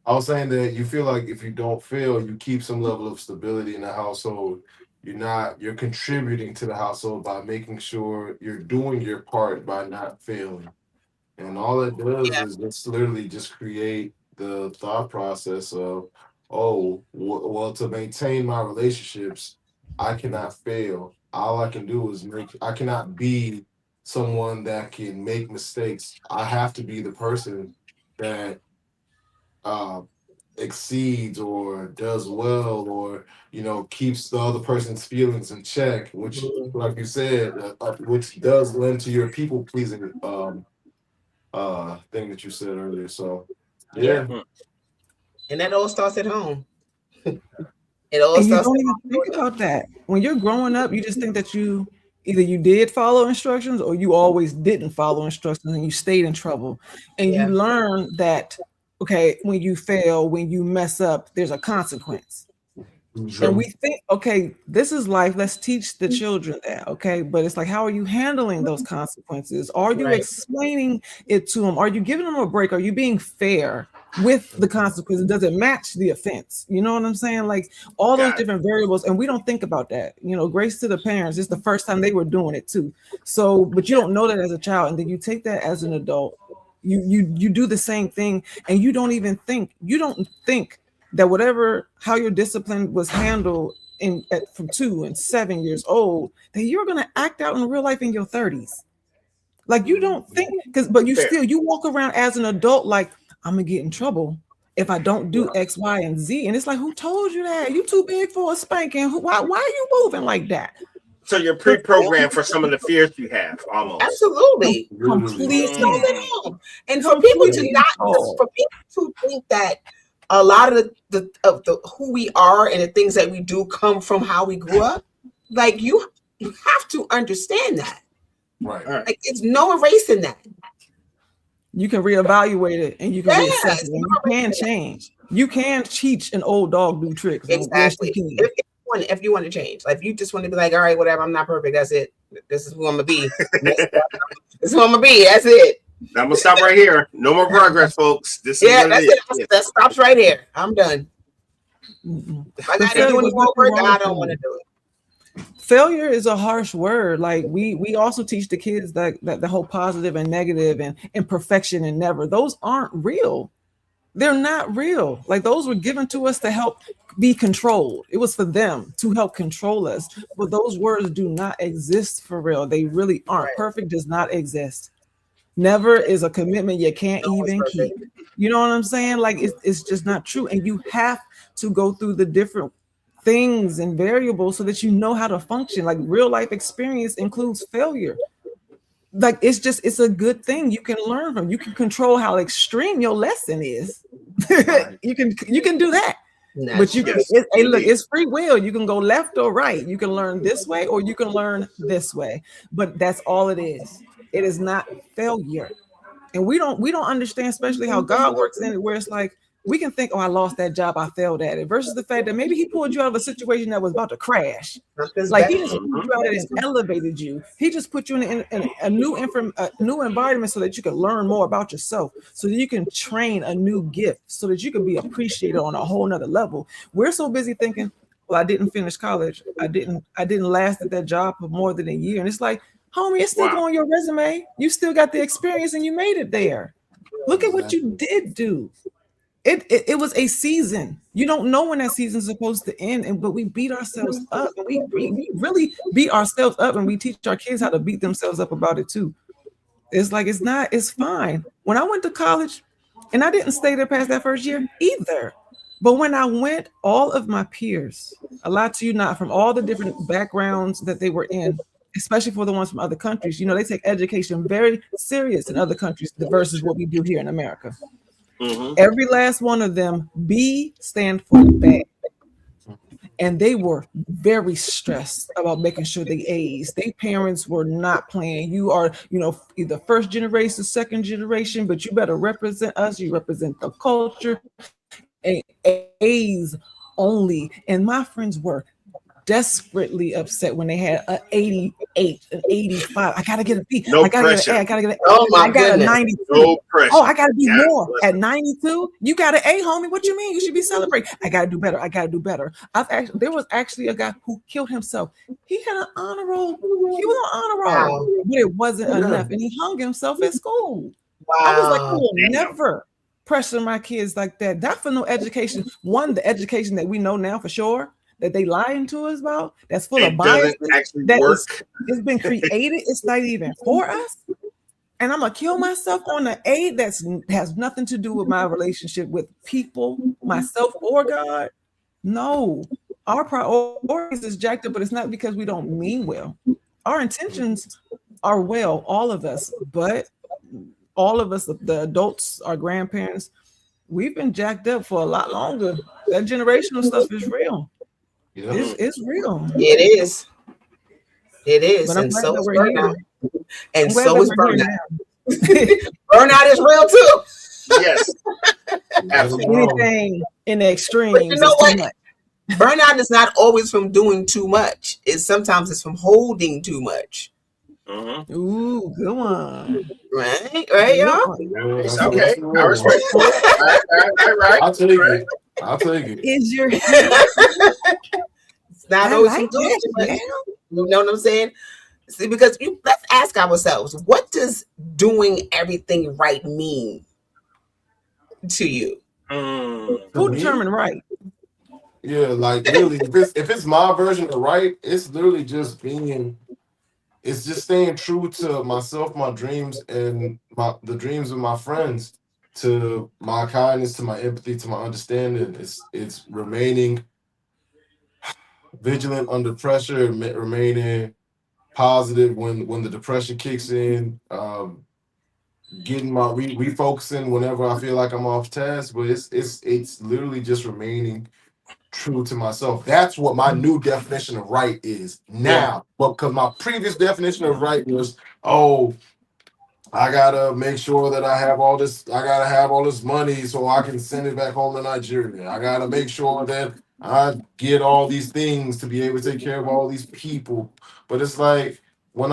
I was saying that you feel like if you don't fail, you keep some level of stability in the household. You're contributing to the household by making sure you're doing your part by not failing. And all it does is it's literally just create the thought process of, oh, well, to maintain my relationships, I cannot fail. All I can do is I cannot be someone that can make mistakes. I have to be the person that exceeds or does well or keeps the other person's feelings in check, which like you said, which does lend to your people pleasing thing that you said earlier. So yeah. And that all starts at home. It all starts. You don't even think about that when you're growing up. You just think that either you did follow instructions or you always didn't follow instructions and you stayed in trouble. And you learn that, okay, when you fail, when you mess up, there's a consequence. Sure. And we think, okay, this is life. Let's teach the children that, okay? But it's like, how are you handling those consequences? Are you explaining it to them? Are you giving them a break? Are you being fair with the consequences? Does it match the offense? You know what I'm saying? Like all those different variables, and we don't think about that. Grace to the parents. It's the first time they were doing it too. So, but you don't know that as a child, and then you take that as an adult. You do the same thing, and you don't even think. You don't think that how your discipline was handled from 2 and 7 years old, that you're going to act out in real life in your 30s. Like you don't think, but you walk around as an adult like, I'm gonna get in trouble if I don't do X, Y, and Z. And it's like, who told you that? You too big for a spanking. Why are you moving like that? So you're pre-programmed for some of the fears you have, almost. Absolutely. Completely. And for people to think that a lot of the who we are and the things that we do come from how we grew up, like you have to understand that. Right. Like it's no erasing that. You can reevaluate it and you can reassess it. And you can change. You can teach an old dog new tricks. Exactly. If you want to change, like if you just want to be like, all right, whatever, I'm not perfect. That's it. This is who I'm gonna be. This is who I'm gonna be. That's it. I'm gonna stop right here. No more progress, folks. This is that's it. That stops right here. I'm done. If I gotta do any more work, I don't want to do it. Failure is a harsh word. Like we also teach the kids that the whole positive and negative and imperfection and never. Those aren't real. They're not real. Like those were given to us to help be controlled. It was for them to help control us. But those words do not exist for real. They really aren't. Right. Perfect does not exist. Never is a commitment you can't even keep. You know what I'm saying? Like it's just not true. And you have to go through the different things and variables so that you know how to function. Like real life experience includes failure. Like it's a good thing you can learn from. You can control how extreme your lesson is. you can do that. But you can it's free will. You can go left or right. You can learn this way or you can learn this way. But that's all it is. It is not failure. And we don't understand, especially how God works in it, where it's like we can think, oh, I lost that job, I failed at it, versus the fact that maybe he pulled you out of a situation that was about to crash. Like he just pulled you out and elevated you. He just put you in a new environment so that you can learn more about yourself, so that you can train a new gift, so that you can be appreciated on a whole nother level. We're so busy thinking, well, I didn't finish college. I didn't last at that job for more than a year. And it's like, homie, it's still on your resume. You still got the experience and you made it there. Look at what you did do. It was a season. You don't know when that season's supposed to end, but we beat ourselves up, and we really beat ourselves up, and we teach our kids how to beat themselves up about it too. It's like it's fine. When I went to college, and I didn't stay there past that first year either. But when I went, all of my peers, a lot to you not, from all the different backgrounds that they were in, especially for the ones from other countries, they take education very serious in other countries versus what we do here in America. Mm-hmm. Every last one of them, B stand for bad. And they were very stressed about making sure they A's. Their parents were not playing. You are, either first generation, second generation, but you better represent us. You represent the culture. And A's only. And my friends were desperately upset when they had an 88, an 85. I gotta get a B. No I gotta pressure. get an A. I gotta get an A. Oh my I got goodness. a 92. No pressure. Oh, I gotta be more. Listen. At 92, you got an A, homie. What you mean? You should be celebrating. I gotta do better. I gotta do better. There was actually a guy who killed himself. He had an honor roll. He was on honor roll, but it wasn't enough, and he hung himself at school. Wow. I was like, I will never pressure my kids like that. Not for no education. One, the education that we know now for sure that they lying to us about, that's full of bias. It's been created. It's not even for us. And I'm gonna kill myself on the A that has nothing to do with my relationship with people, myself, or God. No, our priorities is jacked up, but it's not because we don't mean well. Our intentions are well, all of us, but all of us, the adults, our grandparents, we've been jacked up for a lot longer. That generational stuff is real. Yeah. It's real. It is. It is. But and so is burnout. And so is burnout. Burnout is real too. Yes. Anything in the extreme. But you know what? Burnout is not always from doing too much. Sometimes it's from holding too much. Mm-hmm. Ooh, good one. Right, y'all. Okay, I respect it. Right. I'll take it. Is your it's not always from doing too much. You know what I'm saying? See, because let's ask ourselves, what does doing everything right mean to you? Who determined right? Yeah, like really, if it's my version of right, it's literally just staying true to myself, my dreams, and the dreams of my friends, to my kindness, to my empathy, to my understanding. It's remaining vigilant under pressure, remaining positive when the depression kicks in, getting my refocusing whenever I feel like I'm off task. But it's literally just remaining true to myself. That's what my new definition of right is now. But because my previous definition of right was, I gotta make sure that I gotta have all this money so I can send it back home to Nigeria. I gotta make sure that I get all these things to be able to take care of all these people. But it's like when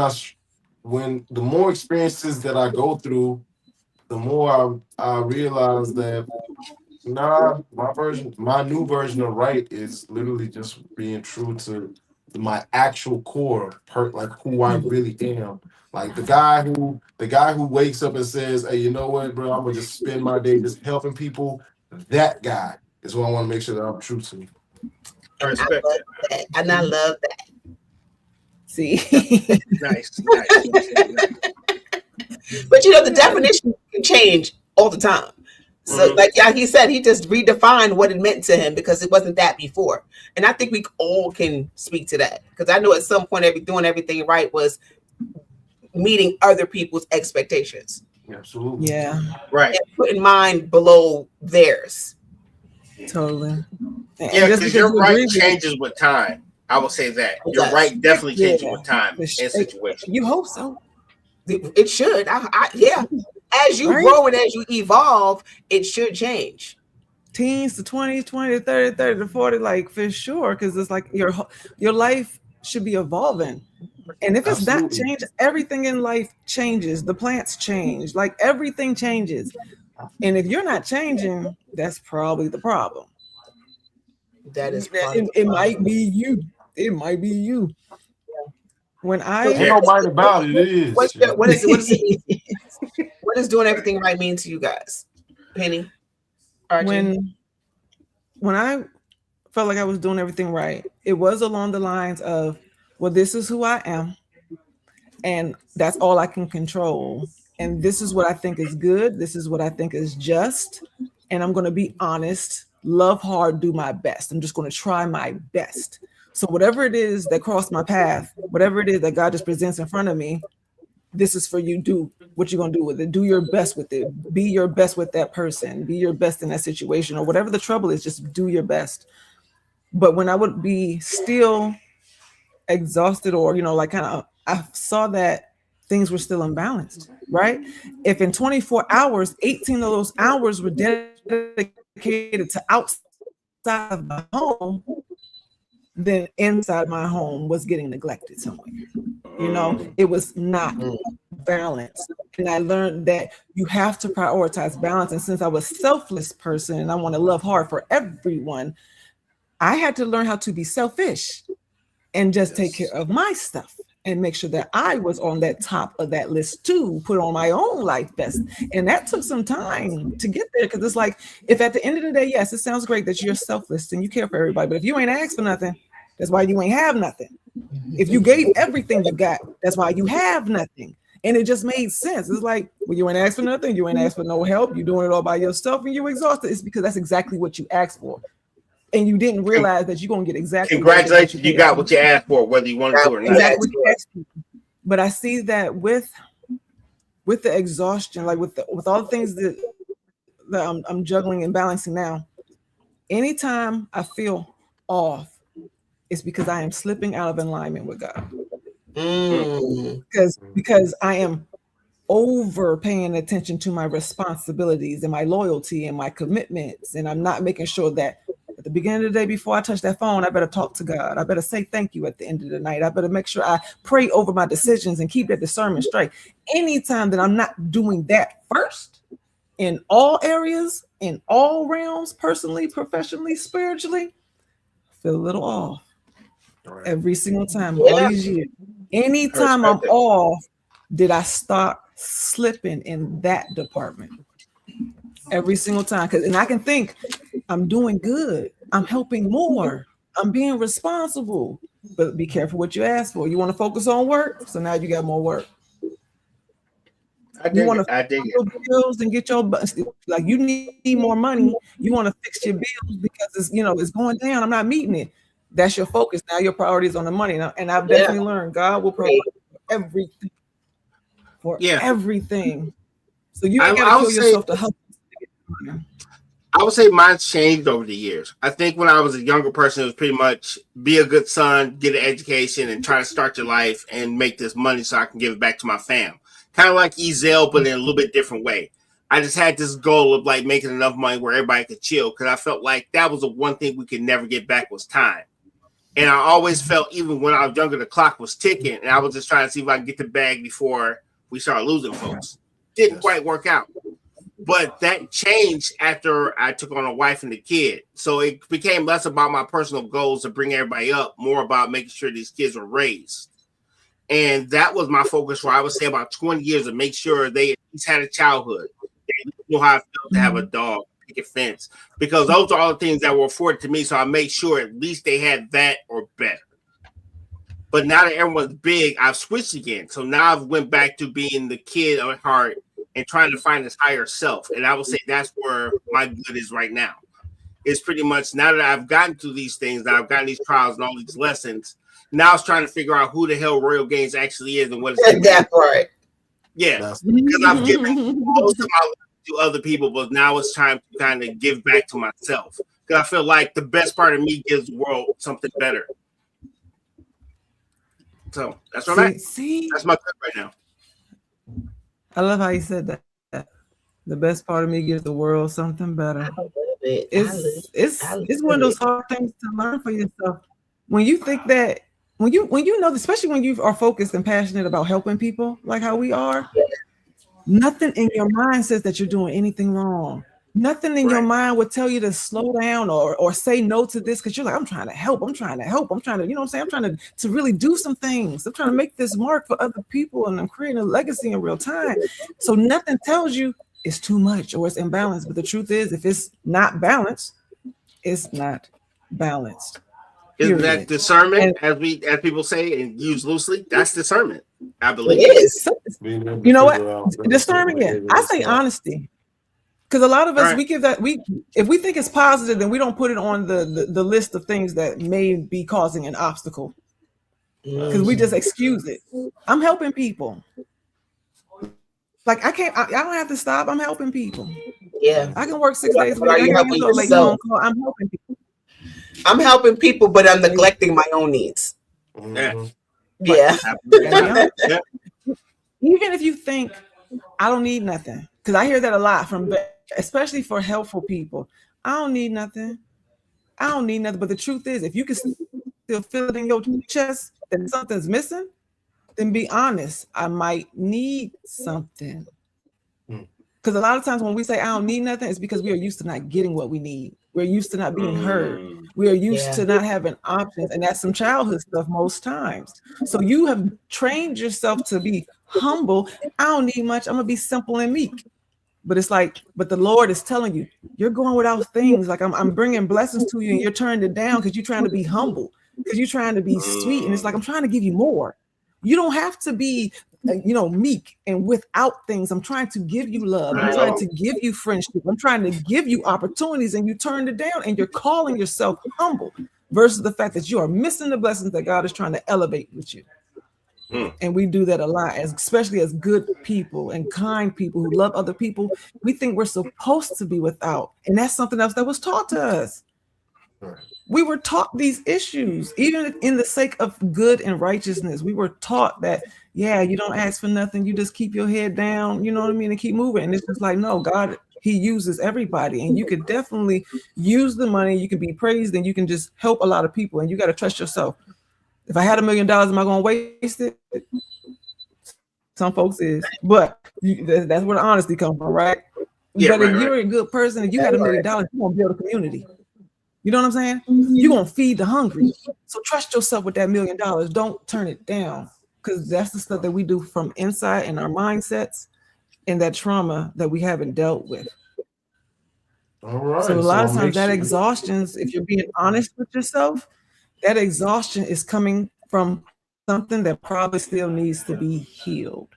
the more experiences that I go through, the more I realize that my new version of right is literally just being true to my actual core, like who I really am. Like the guy who wakes up and says, "Hey, you know what, bro? I'm gonna just spend my day just helping people." That guy is what I want to make sure that I'm true to. I respect that. And I love that. See, nice. But the definition can change all the time. So, like he said, he just redefined what it meant to him because it wasn't that before. And I think we all can speak to that because I know at some point doing everything right was meeting other people's expectations. Absolutely. Yeah. Right. And putting mine below theirs. Totally. Yeah, because your right changes with time. I will say that. Your right definitely changes with time and situation. You hope so. It should. Yeah. As you grow and as you evolve, it should change. Teens to 20s, 20 to 30, 30 to 40, like for sure. Because it's like your life should be evolving. And if it's not changed, everything in life changes. The plants change. Like everything changes. And if you're not changing, that's probably the problem. That is it might be you. It might be you. When I don't mind about it, it is. What does doing everything right mean to you guys? Penny? Arjun. When I felt like I was doing everything right, it was along the lines of, well, this is who I am, and that's all I can control. And this is what I think is good. This is what I think is just. And I'm going to be honest, love hard, do my best. I'm just going to try my best. So whatever it is that crossed my path, whatever it is that God just presents in front of me, this is for you. Do what you're going to do with it. Do your best with it. Be your best with that person. Be your best in that situation, or whatever the trouble is, just do your best. But when I would be still exhausted, or, like kind of, I saw that things were still imbalanced, right? If in 24 hours, 18 of those hours were dedicated to outside of my home, then inside my home was getting neglected somewhere. It was not balanced. And I learned that you have to prioritize balance. And since I was a selfless person and I want to love hard for everyone, I had to learn how to be selfish and just take care of my stuff and make sure that I was on that top of that list too, put on my own life best. And that took some time to get there, because it's like, if at the end of the day, yes, it sounds great that you're selfless and you care for everybody, but if you ain't asked for nothing, that's why you ain't have nothing. If you gave everything you got, that's why you have nothing. And it just made sense. It's like, well, you ain't asked for nothing, you ain't asked for no help, you're doing it all by yourself and you're exhausted. It's because that's exactly what you asked for. And you didn't realize that you're going to get exactly. Congratulations, you got what you asked for, whether you want to do it or not. Exactly what you asked for. But I see that with the exhaustion, like with all the things that I'm juggling and balancing now, anytime I feel off, it's because I am slipping out of alignment with God. Because I am over paying attention to my responsibilities and my loyalty and my commitments, and I'm not making sure that at the beginning of the day, before I touch that phone, I better talk to God. I better say thank you at the end of the night. I better make sure I pray over my decisions and keep that discernment straight. Anytime that I'm not doing that first, in all areas, in all realms, personally, professionally, spiritually, I feel a little off. Every single time, all these years. Anytime I'm off, did I start slipping in that department? Every single time. And I can think I'm doing good. I'm helping more. I'm being responsible. But be careful what you ask for. You want to focus on work, so now you got more work. You want to fix your bills and get your, like, you need more money. You want to fix your bills because it's going down. I'm not meeting it. That's your focus. Now your priority is on the money. Now, and I've definitely learned God will provide everything. For everything. So you ain't got to kill yourself to help. I would say mine's changed over the years. I think when I was a younger person, it was pretty much be a good son, get an education, and try to start your life and make this money so I can give it back to my fam. Kind of like Ezel, but in a little bit different way. I just had this goal of like making enough money where everybody could chill, because I felt like that was the one thing we could never get back was time. And I always felt, even when I was younger, the clock was ticking, and I was just trying to see if I could get the bag before we started losing folks. Didn't quite work out. But that changed after I took on a wife and a kid. So it became less about my personal goals to bring everybody up, more about making sure these kids were raised. And that was my focus for, I would say, about 20 years, to make sure they at least had a childhood. They knew how it felt to have a dog, pick a fence, because those are all the things that were afforded to me. So I made sure at least they had that or better. But now that everyone's big, I've switched again. So now I've went back to being the kid at heart and trying to find this higher self. And I would say that's where my good is right now. It's pretty much, now that I've gotten through these things, that I've gotten these trials and all these lessons, now it's trying to figure out who the hell Royal Gaines actually is and what it's that part. Yeah, because I've given most of my life to other people, but now it's time to kind of give back to myself. Because I feel like the best part of me gives the world something better. So that's what I'm at. That's my good right now. I love how you said that. The best part of me gives the world something better. It's one of those hard things to learn for yourself. When you think that, when you know, especially when you are focused and passionate about helping people, like how we are, nothing in your mind says that you're doing anything wrong. Nothing in your mind would tell you to slow down or say no to this, because you're like, I'm trying to help. I'm trying to, you know what I'm saying? I'm trying to really do some things. I'm trying to make this mark for other people, and I'm creating a legacy in real time. So nothing tells you it's too much or it's imbalanced. But the truth is, if it's not balanced, it's not balanced. Isn't that Period. discernment, And as people say and use loosely? That's discernment, I believe. It is. Being able to you know figure what? out Discernment. Yeah. I say honesty. Because a lot of us, Right. we give that, if we think it's positive, then we don't put it on the list of things that may be causing an obstacle. Because we just excuse it. I'm helping people. Like I don't have to stop. I'm helping people. Yeah. I can work 6 days a But are week. I you can helping use a late yourself? phone call. I'm helping people. I'm helping people, but I'm neglecting my own needs. Mhm. Yeah. Yeah. Even if you think I don't need nothing, because I hear that a lot from, especially for helpful people. I don't need nothing. I don't need nothing. But the truth is, if you can still feel it in your chest that something's missing, then be honest. I might need something. Because a lot of times when we say I don't need nothing, it's because we are used to not getting what we need. We're used to not being heard. We are used to not having options. And that's some childhood stuff most times. So you have trained yourself to be humble. I don't need much. I'm going to be simple and meek. But it's like, but the Lord is telling you, you're going without things. Like I'm bringing blessings to you and you're turning it down because you're trying to be humble, because you're trying to be sweet. And it's like, I'm trying to give you more. You don't have to be, meek and without things. I'm trying to give you love. I'm trying to give you friendship. I'm trying to give you opportunities, and you turned it down and you're calling yourself humble versus the fact that you are missing the blessings that God is trying to elevate with you. And we do that a lot, especially as good people and kind people who love other people. We think we're supposed to be without. And that's something else that was taught to us. We were taught these issues, even in the sake of good and righteousness. We were taught that, yeah, you don't ask for nothing. You just keep your head down, you know what I mean? And keep moving. And it's just like, no, God, he uses everybody. And you could definitely use the money. You can be praised and you can just help a lot of people. And you got to trust yourself. If I had $1 million, am I going to waste it? Some folks is, but that's where the honesty comes from, right? Yeah, but if you're a good person and you got $1 million, you're going to build a community. You know what I'm saying? You're going to feed the hungry. So trust yourself with that $1 million. Don't turn it down, because that's the stuff that we do from inside and our mindsets and that trauma that we haven't dealt with. All right. So a lot of times that exhaustion, if you're being honest with yourself, that exhaustion is coming from something that probably still needs to be healed.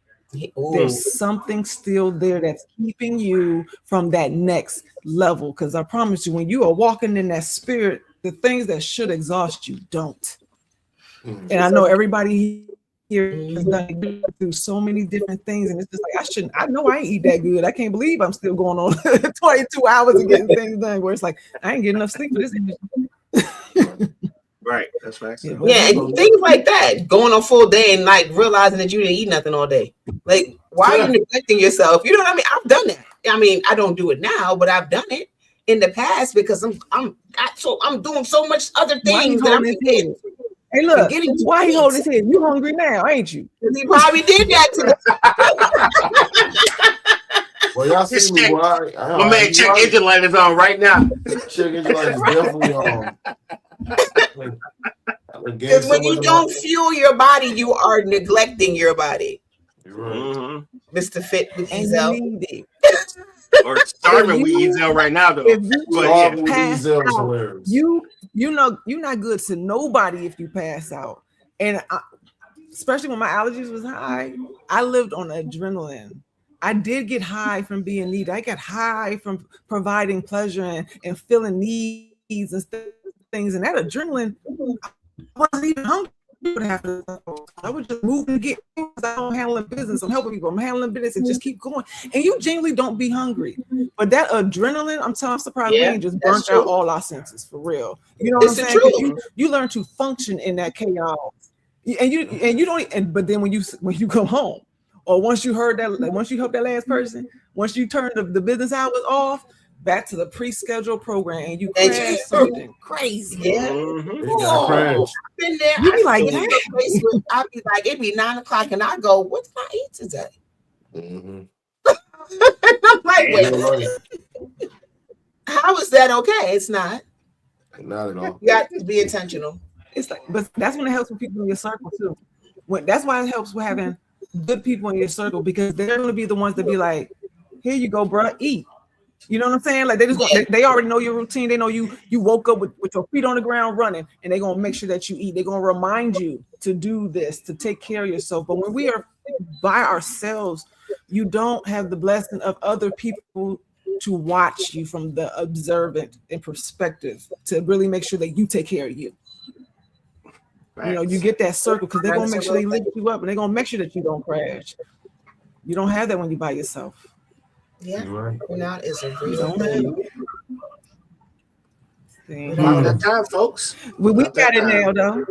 There's something still there that's keeping you from that next level. Because I promise you, when you are walking in that spirit, the things that should exhaust you don't. And I know everybody here has done through so many different things, and it's just like, I know I ain't eat that good. I can't believe I'm still going on 22 hours and getting things done, where it's like, I ain't getting enough sleep for this. Right, that's right. Yeah, and things like that, going on full day and like realizing that you didn't eat nothing all day. Like, why are you neglecting yourself? You know what I mean? I've done that. I mean, I don't do it now, but I've done it in the past because I'm doing so much other things that I'm forgetting. Hey, look, why he holding his head? You hungry now, ain't you? He probably did that to Well, y'all see me. My man, check engine light is on right now. Check engine light is definitely on. Because when you don't fuel your body, you are neglecting your body. You're right. Mr. Fit with Ezel. Or starving with Ezel right now, though. Starving with Ezel is hilarious. You know, you're not good to nobody if you pass out. And especially when my allergies was high, I lived on adrenaline. I did get high from being needed. I got high from providing pleasure and feeling needs and things. And that adrenaline, I wasn't even hungry. I would just move and get things. I'm handling business. I'm helping people. I'm handling business and just keep going. And you genuinely don't be hungry. But that adrenaline, I'm surprised we ain't just burnt out all our senses for real. You know what I'm saying? You learn to function in that chaos. And you don't. But then when you come home, or once you help that last person, once you turn the business hours off, back to the pre-scheduled program, and you crash something crazy. Yeah. I've been there. You be like, I'll be like, it'd be 9:00, and I go, what did I eat today? Mm-hmm. I'm like, wait, how is that okay? It's not. Not at all. You got to be intentional. It's like, but that's when it helps with people in your circle too. That's why it helps with having good people in your circle, because they're going to be the ones that be like, Here you go, bro. Eat. You know what I'm saying? Like they already know your routine. They know you woke up with your feet on the ground running, and they're gonna make sure that you eat. They're gonna remind you to do this, to take care of yourself. But when we are by ourselves, you don't have the blessing of other people to watch you from the observant and perspective to really make sure that you take care of you. Right. You know, you get that circle because they're gonna make sure they lift you up and they're gonna make sure that you don't crash. You don't have that when you're by yourself. Yeah, burnout is a real thing. About that time, folks. We got it now, though.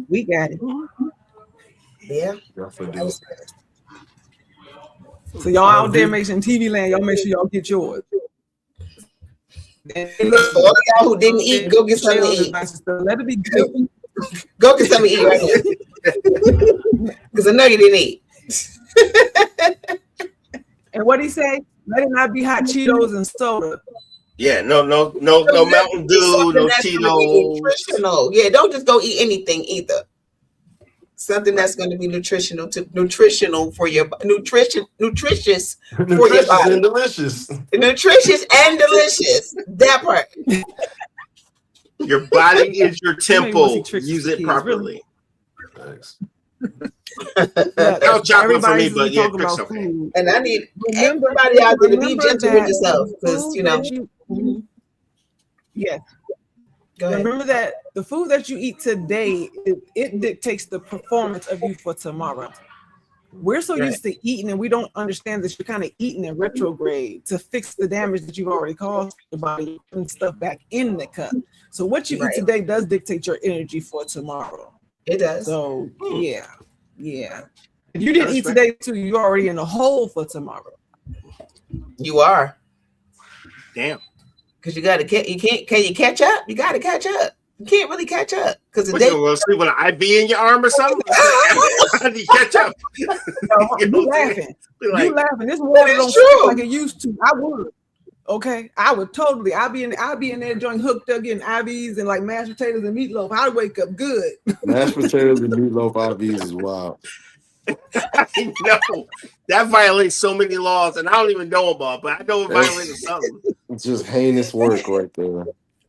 We got it. Yeah. So y'all out there making TV land, y'all make sure y'all get yours. And for all y'all who didn't eat, go get something to eat. Let it be good. Go get something to eat right now. Because I know you didn't eat. And what he say? Let it not be hot Cheetos and soda. Yeah, no Mountain Dew, no Cheetos. Nutritional. Yeah, don't just go eat anything either. Something that's going to be nutritional for your nutritious for your body. And delicious. Nutritious and delicious. That part. Your body is your temple. Use it properly. Thanks. No chocolate for me, but yeah, about okay. And I need everybody out there to be gentle with yourself, because you know. Yes. Remember that the food that you eat today, it dictates the performance of you for tomorrow. We're so used to eating, and we don't understand that you're kind of eating in retrograde to fix the damage that you've already caused your body and stuff back in the cup. So what you eat today does dictate your energy for tomorrow. It does. So yeah. If you didn't eat today too, you're already in the hole for tomorrow. You are. Damn. Because you gotta can you catch up? You gotta catch up. You can't really catch up because the day you gonna sleep with an IV in your arm or something. How do you catch up? You laughing. You laughing. This water don't sleep like it used to. I would. Okay, I would totally. I'd be in there joint hooked up getting IVs and like mashed potatoes and meatloaf. I'd wake up good. Mashed potatoes and meatloaf IVs is wild. I know that violates so many laws, and I don't even know about, but I know it violated something. It's just heinous work right there.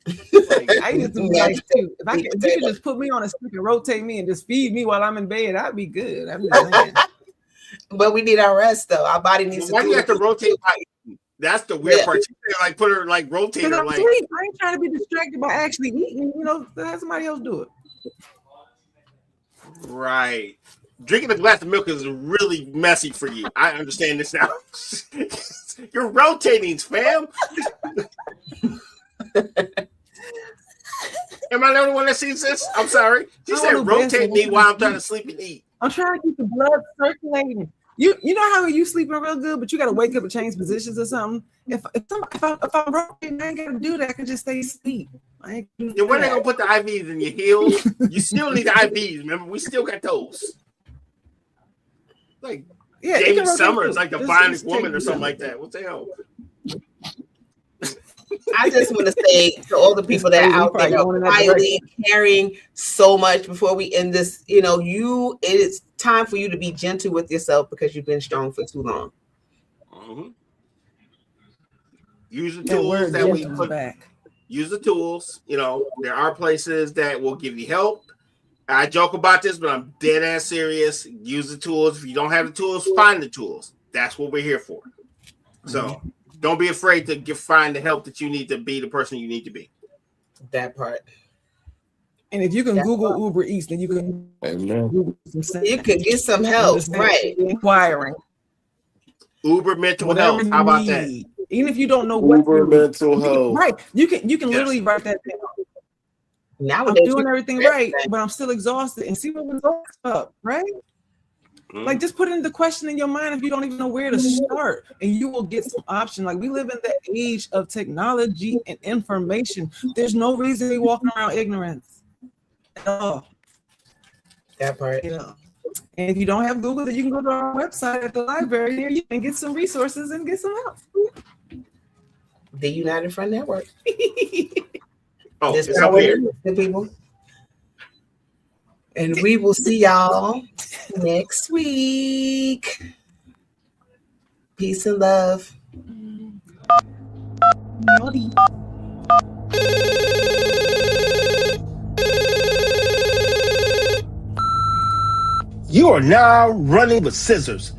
Like, I used to be like, too. If you could just put me on a stick and rotate me and just feed me while I'm in bed, I'd be good. I'm just saying. But we need our rest, though. Our body needs to. Why do you have to rotate? That's the weird part. You like put her like rotate her like. I ain't trying to be distracted by actually eating. You know, have somebody else do it. Right. Drinking a glass of milk is really messy for you. I understand this now. You're rotating, fam. Am I the only one that sees this? I'm sorry. She said rotate me while I'm trying to sleep and eat. I'm trying to keep the blood circulating. You know how you sleeping real good, but you got to wake up and change positions or something. If I'm rotating, I ain't got to do that. I can just stay asleep. When they gonna put the IVs in your heels? You still need the IVs. Remember, we still got those. Like Jamie Summers, like the Bionic Woman or something like that. What the hell? I just want to say to all the people that are out there quietly carrying so much before we end this, it is time for you to be gentle with yourself because you've been strong for too long. Mm-hmm. Use the tools that we put back. Use the tools. There are places that will give you help. I joke about this, but I'm dead ass serious. Use the tools. If you don't have the tools, find the tools. That's what we're here for. So don't be afraid to find the help that you need to be the person you need to be. That part. And if you can Google Uber Eats, then you can you could get some help, right? Inquiring. Uber mental health. How about that? Even if you don't know what Uber mental health. Right. You can literally write that down. Nowadays, I'm doing everything right, but I'm still exhausted. And see what results up, right? Like, just put in the question in your mind if you don't even know where to start, and you will get some option. Like, we live in the age of technology and information. There's no reason to be walking around ignorance at all. That part. And if you don't have Google, then you can go to our website at the library here. You can get some resources and get some help. The United Front Network. This is weird, people. And we will see y'all next week. Peace and love. Naughty. You are now running with scissors.